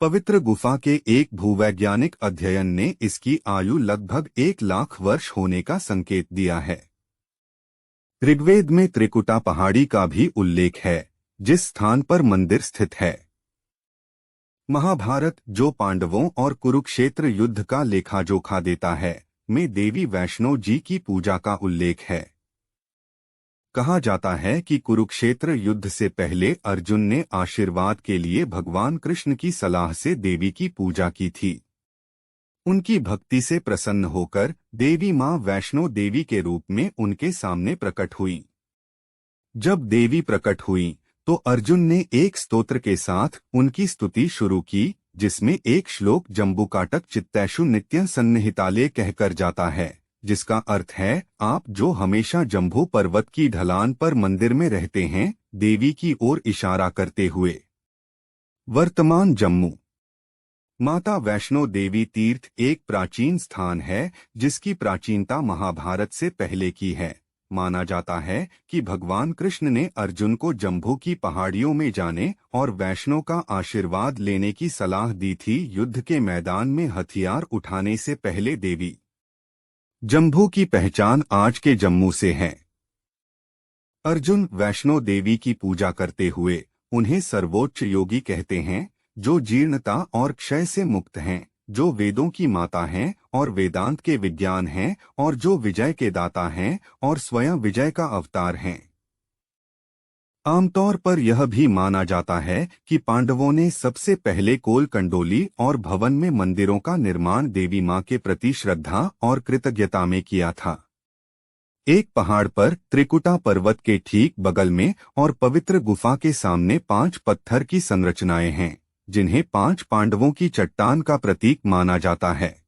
पवित्र गुफा के एक भूवैज्ञानिक अध्ययन ने इसकी आयु लगभग 1 लाख वर्ष होने का संकेत दिया है। ऋग्वेद में त्रिकुटा पहाड़ी का भी उल्लेख है, जिस स्थान पर मंदिर स्थित है। महाभारत, जो पांडवों और कुरुक्षेत्र युद्ध का लेखा-जोखा देता है, में देवी वैष्णो जी की पूजा का उल्लेख है। कहा जाता है कि कुरुक्षेत्र युद्ध से पहले अर्जुन ने आशीर्वाद के लिए भगवान कृष्ण की सलाह से देवी की पूजा की थी। उनकी भक्ति से प्रसन्न होकर देवी मां वैष्णो देवी के रूप में उनके सामने प्रकट हुई। जब देवी प्रकट हुई तो अर्जुन ने एक स्तोत्र के साथ उनकी स्तुति शुरू की, जिसमें एक श्लोक जम्बुकाटक चित्तैषु नित्यं सन्निहितालये कहकर जाता है, जिसका अर्थ है, आप जो हमेशा जम्बू पर्वत की ढलान पर मंदिर में रहते हैं, देवी की ओर इशारा करते हुए। वर्तमान जम्मू माता वैष्णो देवी तीर्थ एक प्राचीन स्थान है, जिसकी प्राचीनता महाभारत से पहले की है। माना जाता है कि भगवान कृष्ण ने अर्जुन को जम्बू की पहाड़ियों में जाने और वैष्णो का आशीर्वाद लेने की सलाह दी थी। युद्ध के मैदान में हथियार उठाने से पहले देवी जम्बू की पहचान आज के जम्मू से है। अर्जुन वैष्णो देवी की पूजा करते हुए उन्हें सर्वोच्च योगी कहते हैं, जो जीर्णता और क्षय से मुक्त हैं, जो वेदों की माता हैं और वेदांत के विज्ञान हैं, और जो विजय के दाता हैं और स्वयं विजय का अवतार हैं। आमतौर पर यह भी माना जाता है कि पांडवों ने सबसे पहले कोल कंडोली और भवन में मंदिरों का निर्माण देवी मां के प्रति श्रद्धा और कृतज्ञता में किया था। एक पहाड़ पर त्रिकुटा पर्वत के ठीक बगल में और पवित्र गुफा के सामने 5 पत्थर की संरचनाएं हैं, जिन्हें 5 पांडवों की चट्टान का प्रतीक माना जाता है।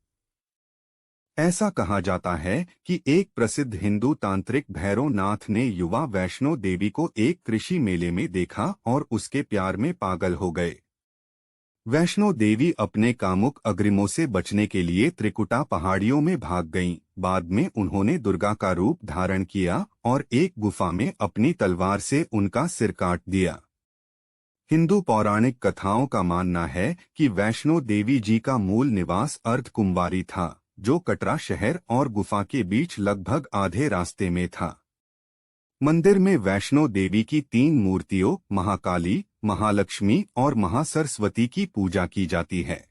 ऐसा कहा जाता है कि एक प्रसिद्ध हिंदू तांत्रिक भैरवनाथ ने युवा वैष्णो देवी को एक कृषि मेले में देखा और उसके प्यार में पागल हो गए। वैष्णो देवी अपने कामुक अग्रिमों से बचने के लिए त्रिकुटा पहाड़ियों में भाग गईं। बाद में उन्होंने दुर्गा का रूप धारण किया और एक गुफा में अपनी तलवार से उनका सिर काट दिया। हिंदू पौराणिक कथाओं का मानना है कि वैष्णो देवी जी का मूल निवास अर्धकुंवारी था, जो कटरा शहर और गुफा के बीच लगभग आधे रास्ते में था। मंदिर में वैष्णो देवी की 3 मूर्तियों महाकाली, महालक्ष्मी और महासरस्वती की पूजा की जाती है।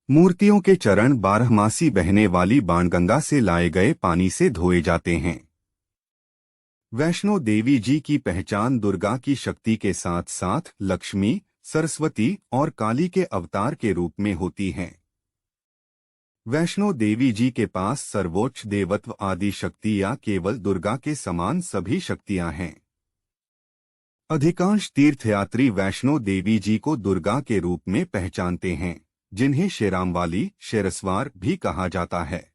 मूर्तियों के चरण बारहमासी बहने वाली बाणगंगा से लाए गए पानी से धोए जाते हैं। वैष्णो देवी जी की पहचान दुर्गा की शक्ति के साथ साथ लक्ष्मी, सरस्वती और काली के अवतार के रूप में होती है। वैष्णो देवी जी के पास सर्वोच्च देवत्व आदि शक्ति या केवल दुर्गा के समान सभी शक्तियां हैं। अधिकांश तीर्थयात्री वैष्णो देवी जी को दुर्गा के रूप में पहचानते हैं, जिन्हें शेरांवाली, शेरस्वार भी कहा जाता है।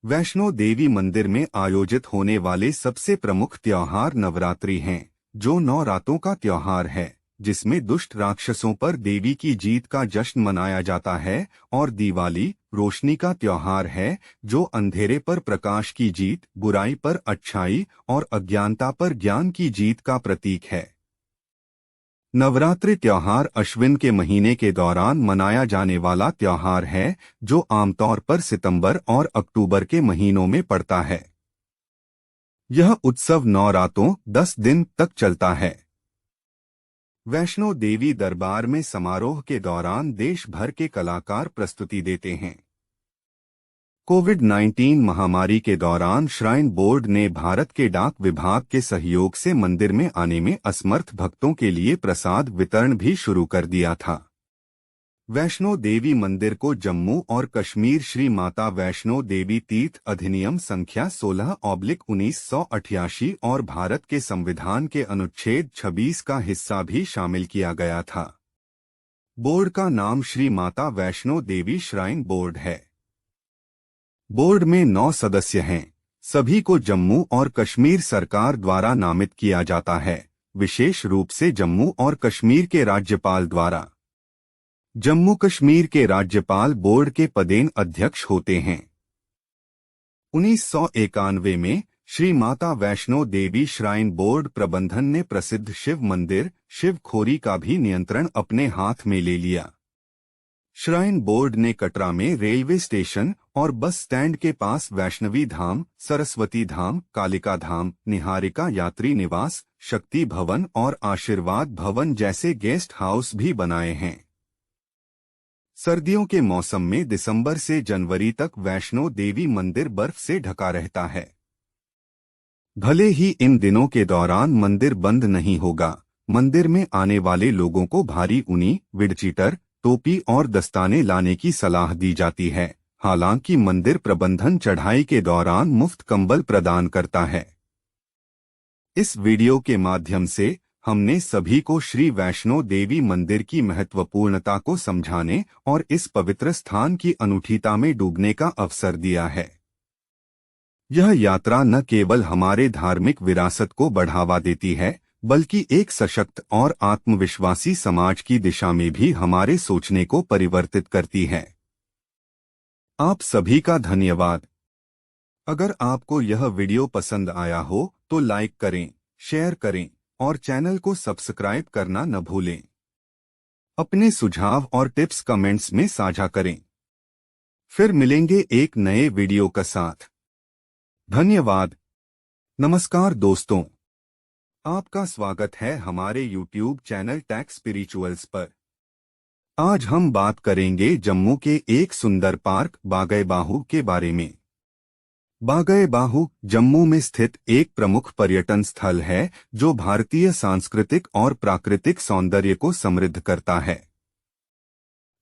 वैष्णो देवी मंदिर में आयोजित होने वाले सबसे प्रमुख त्योहार नवरात्रि हैं, जो 9 रातों का त्योहार है, जिसमें दुष्ट राक्षसों पर देवी की जीत का जश्न मनाया जाता है, और दिवाली रोशनी का त्योहार है, जो अंधेरे पर प्रकाश की जीत, बुराई पर अच्छाई और अज्ञानता पर ज्ञान की जीत का प्रतीक है। नवरात्रि त्योहार अश्विन के महीने के दौरान मनाया जाने वाला त्योहार है, जो आमतौर पर सितंबर और अक्टूबर के महीनों में पड़ता है। यह उत्सव 9 रातों 10 दिन तक चलता है। वैष्णो देवी दरबार में समारोह के दौरान देश भर के कलाकार प्रस्तुति देते हैं। कोविड-19 महामारी के दौरान श्राइन बोर्ड ने भारत के डाक विभाग के सहयोग से मंदिर में आने में असमर्थ भक्तों के लिए प्रसाद वितरण भी शुरू कर दिया था। वैष्णो देवी मंदिर को जम्मू और कश्मीर श्री माता वैष्णो देवी तीर्थ अधिनियम संख्या 16/1988 और भारत के संविधान के अनुच्छेद 26 का हिस्सा भी शामिल किया गया था। बोर्ड का नाम श्री माता वैष्णो देवी श्राइन बोर्ड है। बोर्ड में 9 सदस्य हैं। सभी को जम्मू और कश्मीर सरकार द्वारा नामित किया जाता है, विशेष रूप से जम्मू और कश्मीर के राज्यपाल द्वारा। जम्मू कश्मीर के राज्यपाल बोर्ड के पदेन अध्यक्ष होते हैं। 1991 में श्री माता वैष्णो देवी श्राइन बोर्ड प्रबंधन ने प्रसिद्ध शिव मंदिर शिव खोरी का भी नियंत्रण अपने हाथ में ले लिया। श्राइन बोर्ड ने कटरा में रेलवे स्टेशन और बस स्टैंड के पास वैष्णवी धाम, सरस्वती धाम, कालिका धाम, निहारिका यात्री निवास, शक्ति भवन और आशीर्वाद भवन जैसे गेस्ट हाउस भी बनाए हैं। सर्दियों के मौसम में दिसंबर से जनवरी तक वैष्णो देवी मंदिर बर्फ से ढका रहता है। भले ही इन दिनों के दौरान मंदिर बंद नहीं होगा, मंदिर में आने वाले लोगों को भारी ऊनी, विडचीटर, टोपी और दस्ताने लाने की सलाह दी जाती है। हालांकि मंदिर प्रबंधन चढ़ाई के दौरान मुफ्त कंबल प्रदान करता है। इस वीडियो के माध्यम से हमने सभी को श्री वैष्णो देवी मंदिर की महत्वपूर्णता को समझाने और इस पवित्र स्थान की अनूठीता में डूबने का अवसर दिया है। यह यात्रा न केवल हमारे धार्मिक विरासत को बढ़ावा देती है, बल्कि एक सशक्त और आत्मविश्वासी समाज की दिशा में भी हमारे सोचने को परिवर्तित करती है। आप सभी का धन्यवाद। अगर आपको यह वीडियो पसंद आया हो तो लाइक करें, शेयर करें और चैनल को सब्सक्राइब करना न भूलें। अपने सुझाव और टिप्स कमेंट्स में साझा करें। फिर मिलेंगे एक नए वीडियो का साथ। धन्यवाद। नमस्कार दोस्तों, आपका स्वागत है हमारे YouTube चैनल टेक स्पिरिचुअल्स पर। आज हम बात करेंगे जम्मू के एक सुंदर पार्क बागए बाहु के बारे में। बागए बाहु जम्मू में स्थित एक प्रमुख पर्यटन स्थल है, जो भारतीय सांस्कृतिक और प्राकृतिक सौंदर्य को समृद्ध करता है।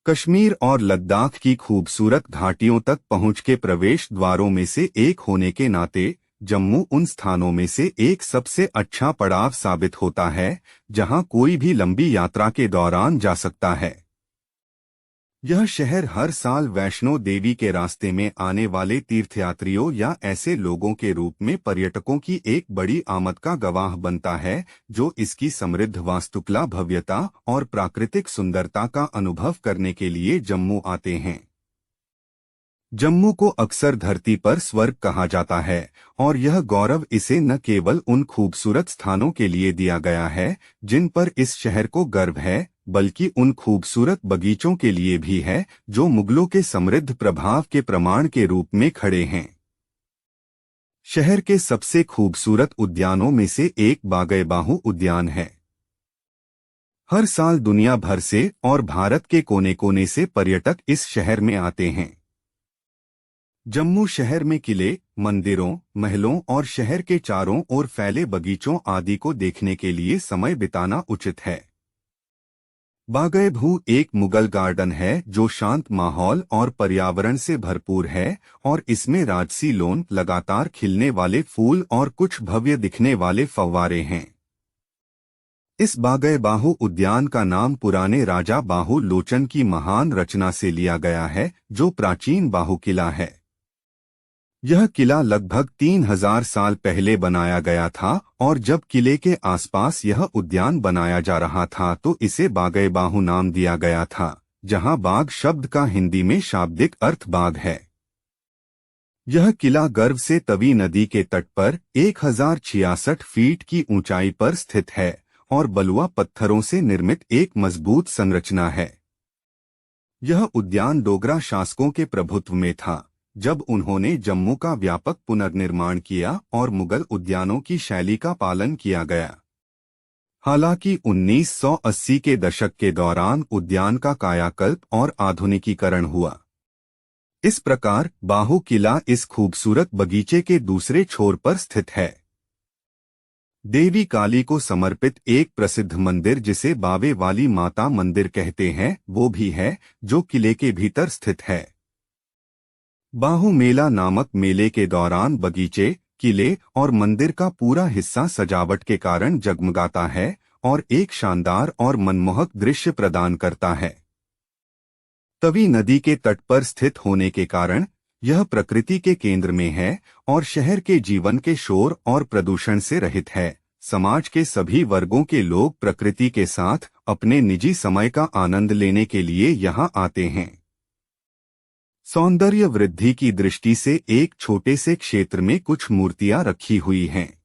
कश्मीर और लद्दाख की खूबसूरत घाटियों तक पहुंच के प्रवेश द्वारों में से एक होने के नाते जम्मू उन स्थानों में से एक सबसे अच्छा पड़ाव साबित होता है, जहां कोई भी लंबी यात्रा के दौरान जा सकता है। यह शहर हर साल वैष्णो देवी के रास्ते में आने वाले तीर्थयात्रियों या ऐसे लोगों के रूप में पर्यटकों की एक बड़ी आमद का गवाह बनता है, जो इसकी समृद्ध वास्तुकला, भव्यता और प्राकृतिक सुंदरता का अनुभव करने के लिए जम्मू आते हैं। जम्मू को अक्सर धरती पर स्वर्ग कहा जाता है, और यह गौरव इसे न केवल उन खूबसूरत स्थानों के लिए दिया गया है जिन पर इस शहर को गर्व है, बल्कि उन खूबसूरत बगीचों के लिए भी है जो मुगलों के समृद्ध प्रभाव के प्रमाण के रूप में खड़े हैं। शहर के सबसे खूबसूरत उद्यानों में से एक बागए-बाहु उद्यान है। हर साल दुनिया भर से और भारत के कोने कोने से पर्यटक इस शहर में आते हैं। जम्मू शहर में किले, मंदिरों, महलों और शहर के चारों ओर फैले बगीचों आदि को देखने के लिए समय बिताना उचित है। बागए-बाहु एक मुगल गार्डन है जो शांत माहौल और पर्यावरण से भरपूर है, और इसमें राजसी लॉन, लगातार खिलने वाले फूल और कुछ भव्य दिखने वाले फव्वारे हैं। इस बागए-बाहु उद्यान का नाम पुराने राजा बाहु लोचन की महान रचना से लिया गया है, जो प्राचीन बाहु किला है। यह किला लगभग 3000 साल पहले बनाया गया था, और जब किले के आसपास यह उद्यान बनाया जा रहा था तो इसे बागए-बाहु नाम दिया गया था, जहां बाग शब्द का हिंदी में शाब्दिक अर्थ बाघ है। यह किला गर्व से तवी नदी के तट पर 1066 फीट की ऊंचाई पर स्थित है और बलुआ पत्थरों से निर्मित एक मजबूत संरचना है। यह उद्यान डोगरा शासकों के प्रभुत्व में था, जब उन्होंने जम्मू का व्यापक पुनर्निर्माण किया और मुगल उद्यानों की शैली का पालन किया गया। हालांकि 1980 के दशक के दौरान उद्यान का कायाकल्प और आधुनिकीकरण हुआ। इस प्रकार बाहु किला इस खूबसूरत बगीचे के दूसरे छोर पर स्थित है। देवी काली को समर्पित एक प्रसिद्ध मंदिर, जिसे बावे वाली माता मंदिर कहते हैं, वो भी है, जो किले के भीतर स्थित है। बाहु मेला नामक मेले के दौरान बगीचे, किले और मंदिर का पूरा हिस्सा सजावट के कारण जगमगाता है और एक शानदार और मनमोहक दृश्य प्रदान करता है। तवी नदी के तट पर स्थित होने के कारण यह प्रकृति के केंद्र में है और शहर के जीवन के शोर और प्रदूषण से रहित है। समाज के सभी वर्गों के लोग प्रकृति के साथ अपने निजी समय का आनंद लेने के लिए यहाँ आते हैं। सौंदर्य वृद्धि की दृष्टि से एक छोटे से क्षेत्र में कुछ मूर्तियां रखी हुई हैं।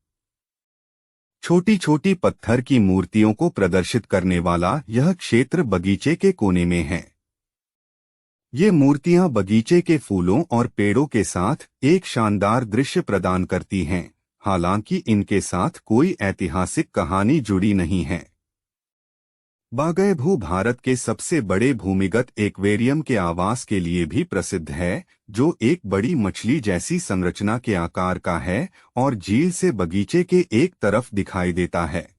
छोटी छोटी पत्थर की मूर्तियों को प्रदर्शित करने वाला यह क्षेत्र बगीचे के कोने में है। ये मूर्तियां बगीचे के फूलों और पेड़ों के साथ एक शानदार दृश्य प्रदान करती हैं, हालांकि इनके साथ कोई ऐतिहासिक कहानी जुड़ी नहीं है। बागए-बाहु भारत के सबसे बड़े भूमिगत एक्वेरियम के आवास के लिए भी प्रसिद्ध है, जो एक बड़ी मछली जैसी संरचना के आकार का है और झील से बगीचे के एक तरफ दिखाई देता है।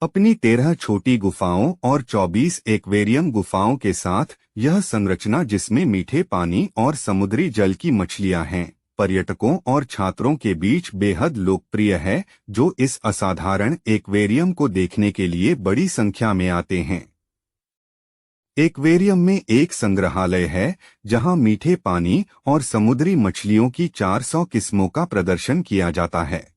अपनी 13 छोटी गुफाओं और 24 एक्वेरियम गुफाओं के साथ यह संरचना, जिसमें मीठे पानी और समुद्री जल की मछलियां हैं, पर्यटकों और छात्रों के बीच बेहद लोकप्रिय है, जो इस असाधारण एक्वेरियम को देखने के लिए बड़ी संख्या में आते हैं। एक्वेरियम में एक संग्रहालय है, जहां मीठे पानी और समुद्री मछलियों की 400 किस्मों का प्रदर्शन किया जाता है।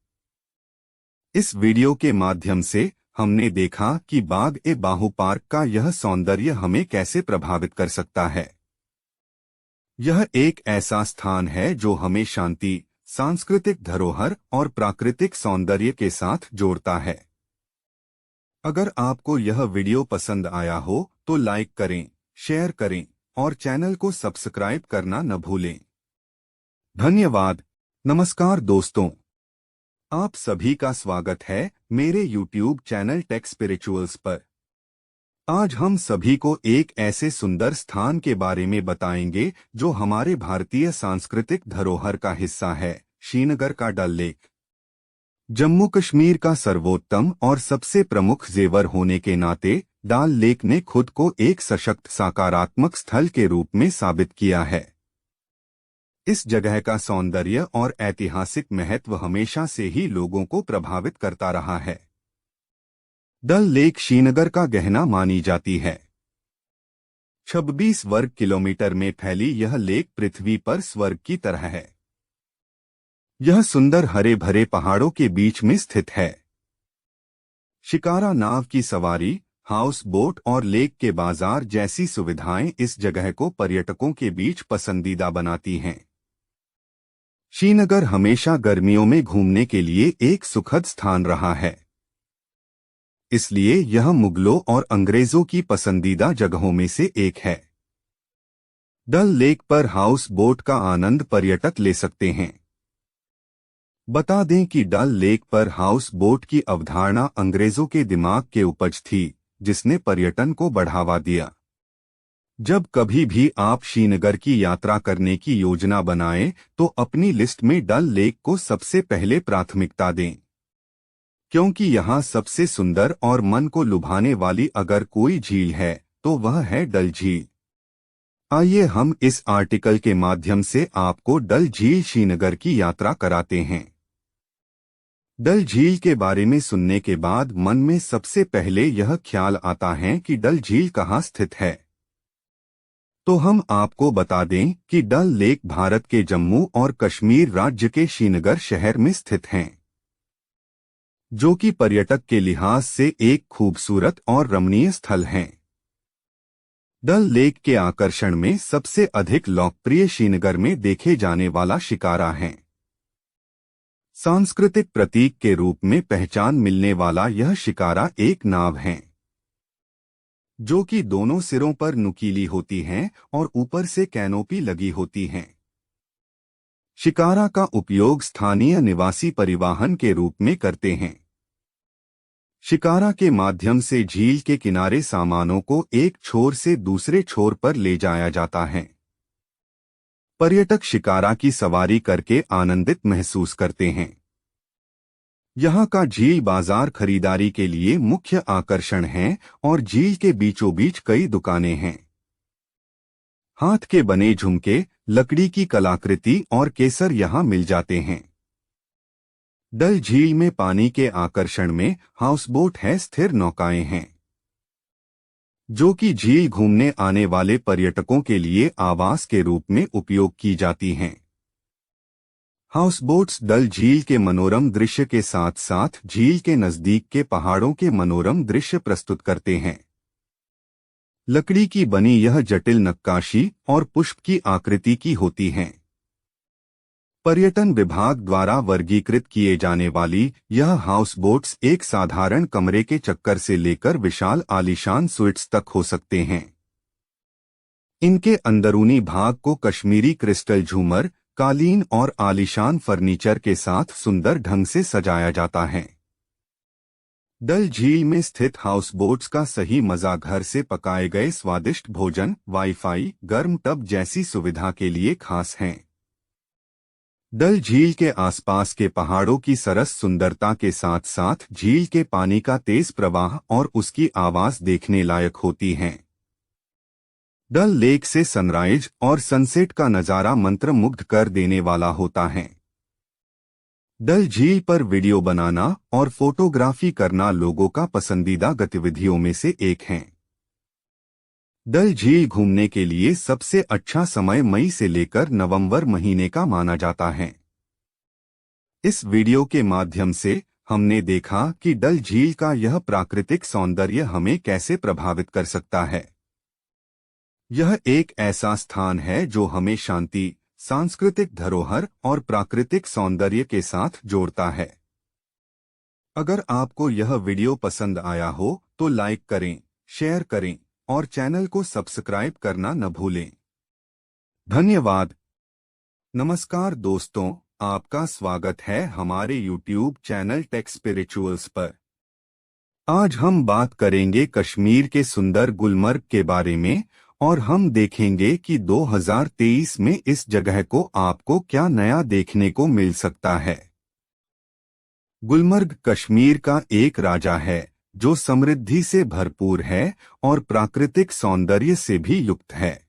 इस वीडियो के माध्यम से हमने देखा कि बाग-ए-बाहु पार्क का यह सौंदर्य हमें कैसे प्रभावित कर सकता है। यह एक ऐसा स्थान है जो हमें शांति, सांस्कृतिक धरोहर और प्राकृतिक सौंदर्य के साथ जोड़ता है। अगर आपको यह वीडियो पसंद आया हो तो लाइक करें, शेयर करें और चैनल को सब्सक्राइब करना न भूलें। धन्यवाद। नमस्कार दोस्तों, आप सभी का स्वागत है मेरे YouTube चैनल टेक स्पिरिचुअल्स पर। आज हम सभी को एक ऐसे सुंदर स्थान के बारे में बताएंगे जो हमारे भारतीय सांस्कृतिक धरोहर का हिस्सा है, श्रीनगर का डल लेक। जम्मू कश्मीर का सर्वोत्तम और सबसे प्रमुख जेवर होने के नाते डल लेक ने खुद को एक सशक्त सकारात्मक स्थल के रूप में साबित किया है। इस जगह का सौंदर्य और ऐतिहासिक महत्व हमेशा से ही लोगों को प्रभावित करता रहा है। डल लेक श्रीनगर का गहना मानी जाती है। 26 वर्ग किलोमीटर में फैली यह लेक पृथ्वी पर स्वर्ग की तरह है। यह सुंदर हरे भरे पहाड़ों के बीच में स्थित है। शिकारा नाव की सवारी, हाउस बोट और लेक के बाजार जैसी सुविधाएं इस जगह को पर्यटकों के बीच पसंदीदा बनाती हैं। श्रीनगर हमेशा गर्मियों में घूमने के लिए एक सुखद स्थान रहा है, इसलिए यह मुगलों और अंग्रेजों की पसंदीदा जगहों में से एक है। डल लेक पर हाउस बोट का आनंद पर्यटक ले सकते हैं। बता दें कि डल लेक पर हाउस बोट की अवधारणा अंग्रेजों के दिमाग के उपज थी, जिसने पर्यटन को बढ़ावा दिया। जब कभी भी आप श्रीनगर की यात्रा करने की योजना बनाएं, तो अपनी लिस्ट में डल लेक को सबसे पहले प्राथमिकता दें, क्योंकि यहाँ सबसे सुंदर और मन को लुभाने वाली अगर कोई झील है तो वह है डल झील। आइए हम इस आर्टिकल के माध्यम से आपको डल झील श्रीनगर की यात्रा कराते हैं। डल झील के बारे में सुनने के बाद मन में सबसे पहले यह ख्याल आता है कि डल झील कहाँ स्थित है। तो हम आपको बता दें कि डल लेक भारत के जम्मू और कश्मीर राज्य के श्रीनगर शहर में स्थित हैं, जो कि पर्यटक के लिहाज से एक खूबसूरत और रमणीय स्थल हैं। डल लेक के आकर्षण में सबसे अधिक लोकप्रिय श्रीनगर में देखे जाने वाला शिकारा है। सांस्कृतिक प्रतीक के रूप में पहचान मिलने वाला यह शिकारा एक नाव है, जो कि दोनों सिरों पर नुकीली होती हैं और ऊपर से कैनोपी लगी होती हैं। शिकारा का उपयोग स्थानीय निवासी परिवहन के रूप में करते हैं। शिकारा के माध्यम से झील के किनारे सामानों को एक छोर से दूसरे छोर पर ले जाया जाता है। पर्यटक शिकारा की सवारी करके आनंदित महसूस करते हैं। यहाँ का झील बाजार खरीदारी के लिए मुख्य आकर्षण है और झील के बीचों बीच कई दुकानें हैं। हाथ के बने झुमके, लकड़ी की कलाकृति और केसर यहाँ मिल जाते हैं। डल झील में पानी के आकर्षण में हाउसबोट है, स्थिर नौकाएं हैं, जो कि झील घूमने आने वाले पर्यटकों के लिए आवास के रूप में उपयोग की जाती हैं। हाउसबोट्स डल झील के मनोरम दृश्य के साथ साथ झील के नजदीक के पहाड़ों के मनोरम दृश्य प्रस्तुत करते हैं। लकड़ी की बनी यह जटिल नक्काशी और पुष्प की आकृति की होती हैं। पर्यटन विभाग द्वारा वर्गीकृत किए जाने वाली यह हाउसबोट्स एक साधारण कमरे के चक्कर से लेकर विशाल आलीशान स्वीट्स तक हो सकते हैं। इनके अंदरूनी भाग को कश्मीरी क्रिस्टल झूमर, कालीन और आलीशान फर्नीचर के साथ सुंदर ढंग से सजाया जाता है। डल झील में स्थित हाउसबोट्स का सही मजा घर से पकाए गए स्वादिष्ट भोजन, वाईफाई, गर्म टब जैसी सुविधा के लिए खास हैं। डल झील के आसपास के पहाड़ों की सरस सुंदरता के साथ साथ झील के पानी का तेज प्रवाह और उसकी आवाज देखने लायक होती हैं। डल लेक से सनराइज और सनसेट का नजारा मंत्रमुग्ध कर देने वाला होता है। डल झील पर वीडियो बनाना और फोटोग्राफी करना लोगों का पसंदीदा गतिविधियों में से एक है। डल झील घूमने के लिए सबसे अच्छा समय मई से लेकर नवंबर महीने का माना जाता है। इस वीडियो के माध्यम से हमने देखा कि डल झील का यह प्राकृतिक सौंदर्य हमें कैसे प्रभावित कर सकता है। यह एक ऐसा स्थान है जो हमें शांति, सांस्कृतिक धरोहर और प्राकृतिक सौंदर्य के साथ जोड़ता है। अगर आपको यह वीडियो पसंद आया हो तो लाइक करें, शेयर करें और चैनल को सब्सक्राइब करना न भूलें। धन्यवाद। नमस्कार दोस्तों, आपका स्वागत है हमारे YouTube चैनल टेक स्पिरिचुअल्स पर। आज हम बात करेंगे कश्मीर के सुंदर गुलमर्ग के बारे में और हम देखेंगे कि 2023 में इस जगह को आपको क्या नया देखने को मिल सकता है। गुलमर्ग कश्मीर का एक राजा है जो समृद्धि से भरपूर है और प्राकृतिक सौंदर्य से भी युक्त है।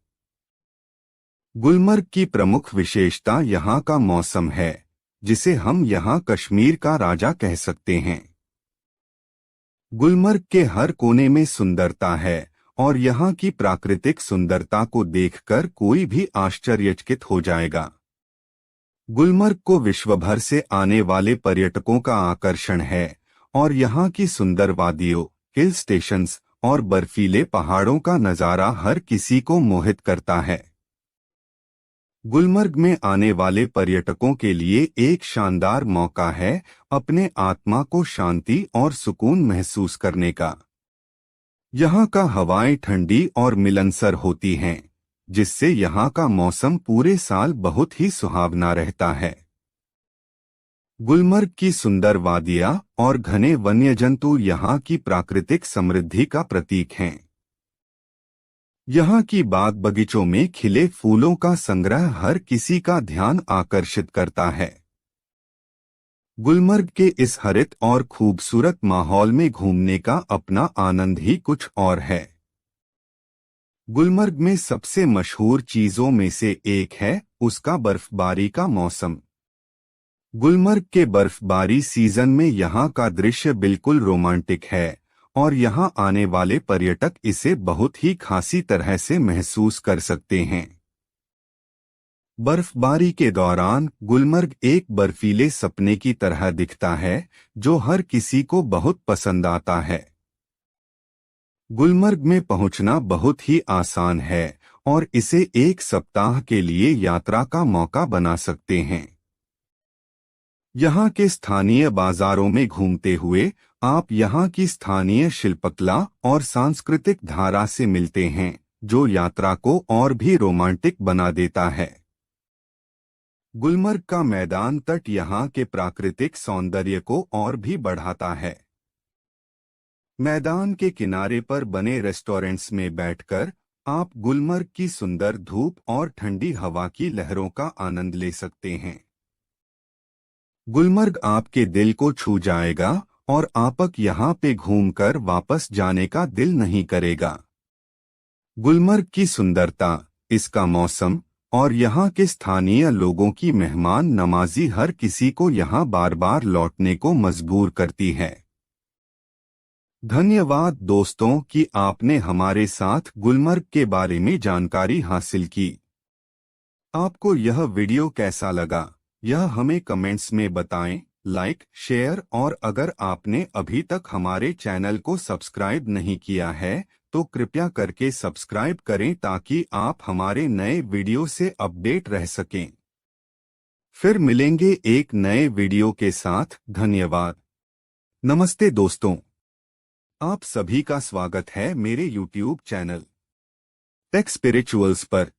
गुलमर्ग की प्रमुख विशेषता यहाँ का मौसम है, जिसे हम यहाँ कश्मीर का राजा कह सकते हैं। गुलमर्ग के हर कोने में सुंदरता है और यहाँ की प्राकृतिक सुंदरता को देखकर कोई भी आश्चर्यचकित हो जाएगा। गुलमर्ग को विश्वभर से आने वाले पर्यटकों का आकर्षण है और यहाँ की सुंदर वादियों, हिल स्टेशंस और बर्फीले पहाड़ों का नज़ारा हर किसी को मोहित करता है। गुलमर्ग में आने वाले पर्यटकों के लिए एक शानदार मौका है अपने आत्मा को शांति और सुकून महसूस करने का। यहाँ का हवाएं ठंडी और मिलनसार होती हैं, जिससे यहाँ का मौसम पूरे साल बहुत ही सुहावना रहता है। गुलमर्ग की सुंदर वादियाँ और घने वन्यजंतु यहाँ की प्राकृतिक समृद्धि का प्रतीक हैं। यहाँ की बाग बगीचों में खिले फूलों का संग्रह हर किसी का ध्यान आकर्षित करता है। गुलमर्ग के इस हरित और खूबसूरत माहौल में घूमने का अपना आनंद ही कुछ और है। गुलमर्ग में सबसे मशहूर चीजों में से एक है उसका बर्फबारी का मौसम। गुलमर्ग के बर्फबारी सीजन में यहाँ का दृश्य बिल्कुल रोमांटिक है और यहाँ आने वाले पर्यटक इसे बहुत ही खासी तरह से महसूस कर सकते हैं। बर्फबारी के दौरान गुलमर्ग एक बर्फीले सपने की तरह दिखता है जो हर किसी को बहुत पसंद आता है। गुलमर्ग में पहुंचना बहुत ही आसान है और इसे एक सप्ताह के लिए यात्रा का मौका बना सकते हैं। यहाँ के स्थानीय बाजारों में घूमते हुए आप यहाँ की स्थानीय शिल्पकला और सांस्कृतिक धारा से मिलते हैं, जो यात्रा को और भी रोमांटिक बना देता है। गुलमर्ग का मैदान तट यहाँ के प्राकृतिक सौंदर्य को और भी बढ़ाता है। मैदान के किनारे पर बने रेस्टोरेंट्स में बैठकर आप गुलमर्ग की सुंदर धूप और ठंडी हवा की लहरों का आनंद ले सकते हैं। गुलमर्ग आपके दिल को छू जाएगा और आपक यहाँ पे घूमकर वापस जाने का दिल नहीं करेगा। गुलमर्ग की सुंदरता, इसका मौसम और यहाँ के स्थानीय लोगों की मेहमान नवाजी हर किसी को यहाँ बार बार लौटने को मजबूर करती है। धन्यवाद दोस्तों कि आपने हमारे साथ गुलमर्ग के बारे में जानकारी हासिल की। आपको यह वीडियो कैसा लगा, यह हमें कमेंट्स में बताएं। लाइक, शेयर और अगर आपने अभी तक हमारे चैनल को सब्सक्राइब नहीं किया है तो कृपया करके सब्सक्राइब करें ताकि आप हमारे नए वीडियो से अपडेट रह सकें। फिर मिलेंगे एक नए वीडियो के साथ। धन्यवाद। नमस्ते दोस्तों, आप सभी का स्वागत है मेरे YouTube चैनल टेक स्पिरिचुअल्स पर।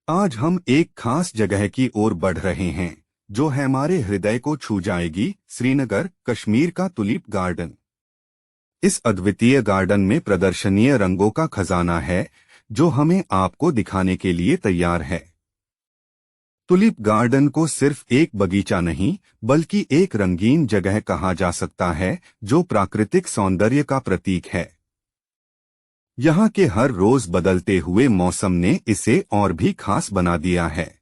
आज हम एक खास जगह की ओर बढ़ रहे हैं जो है हमारे हृदय को छू जाएगी, श्रीनगर, कश्मीर का टुलिप गार्डन। इस अद्वितीय गार्डन में प्रदर्शनीय रंगों का खजाना है जो हमें आपको दिखाने के लिए तैयार है। टुलिप गार्डन को सिर्फ एक बगीचा नहीं बल्कि एक रंगीन जगह कहा जा सकता है जो प्राकृतिक सौंदर्य का प्रतीक है। यहाँ के हर रोज बदलते हुए मौसम ने इसे और भी खास बना दिया है।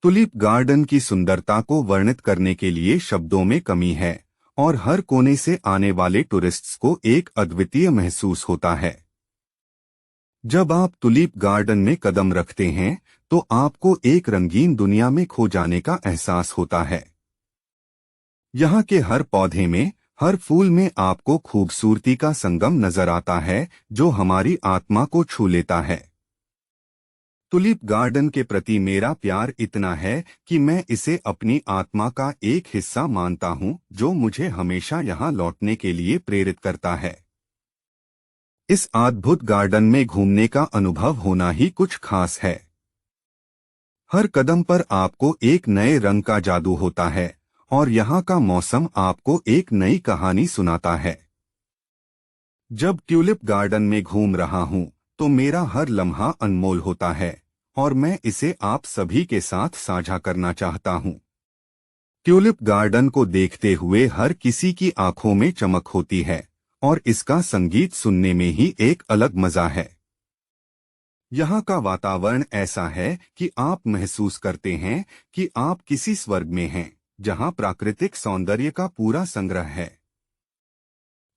टुलिप गार्डन की सुंदरता को वर्णित करने के लिए शब्दों में कमी है और हर कोने से आने वाले टूरिस्ट्स को एक अद्वितीय महसूस होता है। जब आप टुलिप गार्डन में कदम रखते हैं तो आपको एक रंगीन दुनिया में खो जाने का एहसास होता है। यहाँ के हर पौधे में, हर फूल में आपको खूबसूरती का संगम नजर आता है जो हमारी आत्मा को छू लेता है। टुलिप गार्डन के प्रति मेरा प्यार इतना है कि मैं इसे अपनी आत्मा का एक हिस्सा मानता हूँ जो मुझे हमेशा यहाँ लौटने के लिए प्रेरित करता है। इस अद्भुत गार्डन में घूमने का अनुभव होना ही कुछ खास है। हर कदम पर आपको एक नए रंग का जादू होता है और यहाँ का मौसम आपको एक नई कहानी सुनाता है। जब ट्यूलिप गार्डन में घूम रहा हूँ तो मेरा हर लम्हा अनमोल होता है और मैं इसे आप सभी के साथ साझा करना चाहता हूँ। ट्यूलिप गार्डन को देखते हुए हर किसी की आंखों में चमक होती है और इसका संगीत सुनने में ही एक अलग मजा है। यहाँ का वातावरण ऐसा है कि आप महसूस करते हैं कि आप किसी स्वर्ग में हैं, जहाँ प्राकृतिक सौंदर्य का पूरा संग्रह है।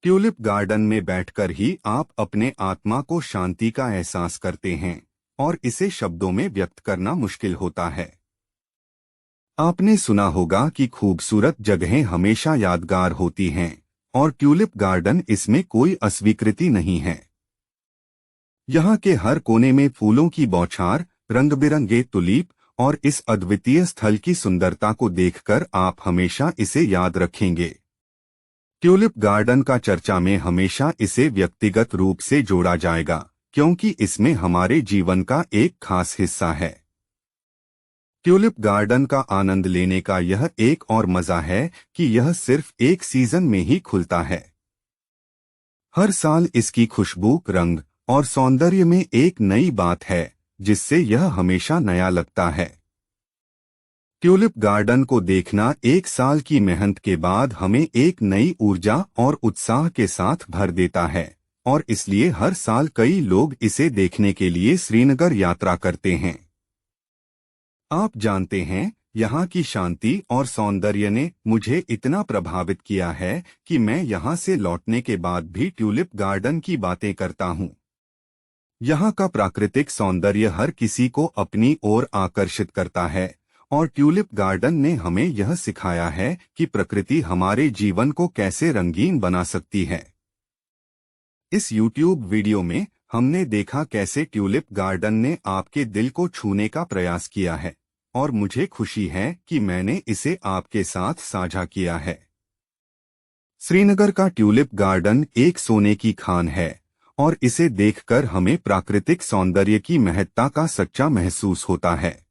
ट्यूलिप गार्डन में बैठकर ही आप अपने आत्मा को शांति का एहसास करते हैं और इसे शब्दों में व्यक्त करना मुश्किल होता है। आपने सुना होगा कि खूबसूरत जगहें हमेशा यादगार होती हैं और ट्यूलिप गार्डन इसमें कोई अस्वीकृति नहीं है। यहाँ के हर कोने में फूलों की बौछार, रंग-बिरंगे तुलीप और इस अद्वितीय स्थल की सुंदरता को देखकर आप हमेशा इसे याद रखेंगे। ट्यूलिप गार्डन का चर्चा में हमेशा इसे व्यक्तिगत रूप से जोड़ा जाएगा, क्योंकि इसमें हमारे जीवन का एक खास हिस्सा है। ट्यूलिप गार्डन का आनंद लेने का यह एक और मजा है कि यह सिर्फ एक सीजन में ही खुलता है। हर साल इसकी खुशबू, रंग और सौंदर्य में एक नई बात है, जिससे यह हमेशा नया लगता है। ट्यूलिप गार्डन को देखना एक साल की मेहनत के बाद हमें एक नई ऊर्जा और उत्साह के साथ भर देता है और इसलिए हर साल कई लोग इसे देखने के लिए श्रीनगर यात्रा करते हैं। आप जानते हैं, यहाँ की शांति और सौंदर्य ने मुझे इतना प्रभावित किया है कि मैं यहाँ से लौटने के बाद भी ट्यूलिप गार्डन की बातें करता हूँ। यहाँ का प्राकृतिक सौंदर्य हर किसी को अपनी ओर आकर्षित करता है और ट्यूलिप गार्डन ने हमें यह सिखाया है कि प्रकृति हमारे जीवन को कैसे रंगीन बना सकती है। इस YouTube वीडियो में हमने देखा कैसे ट्यूलिप गार्डन ने आपके दिल को छूने का प्रयास किया है और मुझे खुशी है कि मैंने इसे आपके साथ साझा किया है। श्रीनगर का ट्यूलिप गार्डन एक सोने की खान है और इसे देखकर हमें प्राकृतिक सौंदर्य की महत्ता का सच्चा महसूस होता है।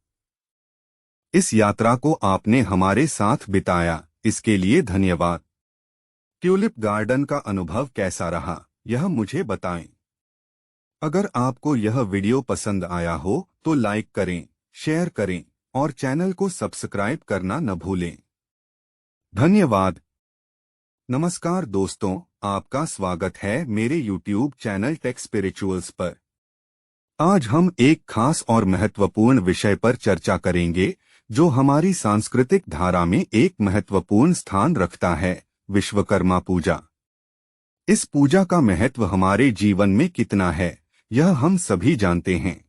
इस यात्रा को आपने हमारे साथ बिताया, इसके लिए धन्यवाद। ट्यूलिप गार्डन का अनुभव कैसा रहा, यह मुझे बताएं। अगर आपको यह वीडियो पसंद आया हो तो लाइक करें, शेयर करें और चैनल को सब्सक्राइब करना न भूलें। धन्यवाद। नमस्कार दोस्तों, आपका स्वागत है मेरे YouTube चैनल टेक स्पिरिचुअल्स पर। आज हम एक खास और महत्वपूर्ण विषय पर चर्चा करेंगे जो हमारी सांस्कृतिक धारा में एक महत्वपूर्ण स्थान रखता है, विश्वकर्मा पूजा। इस पूजा का महत्व हमारे जीवन में कितना है, यह हम सभी जानते हैं।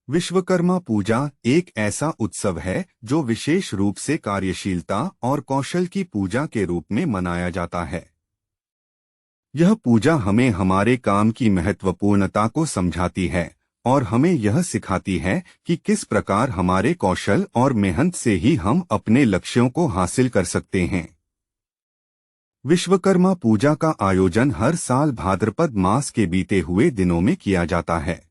विश्वकर्मा पूजा एक ऐसा उत्सव है जो विशेष रूप से कार्यशीलता और कौशल की पूजा के रूप में मनाया जाता है। यह पूजा हमें हमारे काम की महत्वपूर्णता को समझाती है और हमें यह सिखाती है कि किस प्रकार हमारे कौशल और मेहनत से ही हम अपने लक्ष्यों को हासिल कर सकते हैं। विश्वकर्मा पूजा का आयोजन हर साल भाद्रपद मास के बीते हुए दिनों में किया जाता है,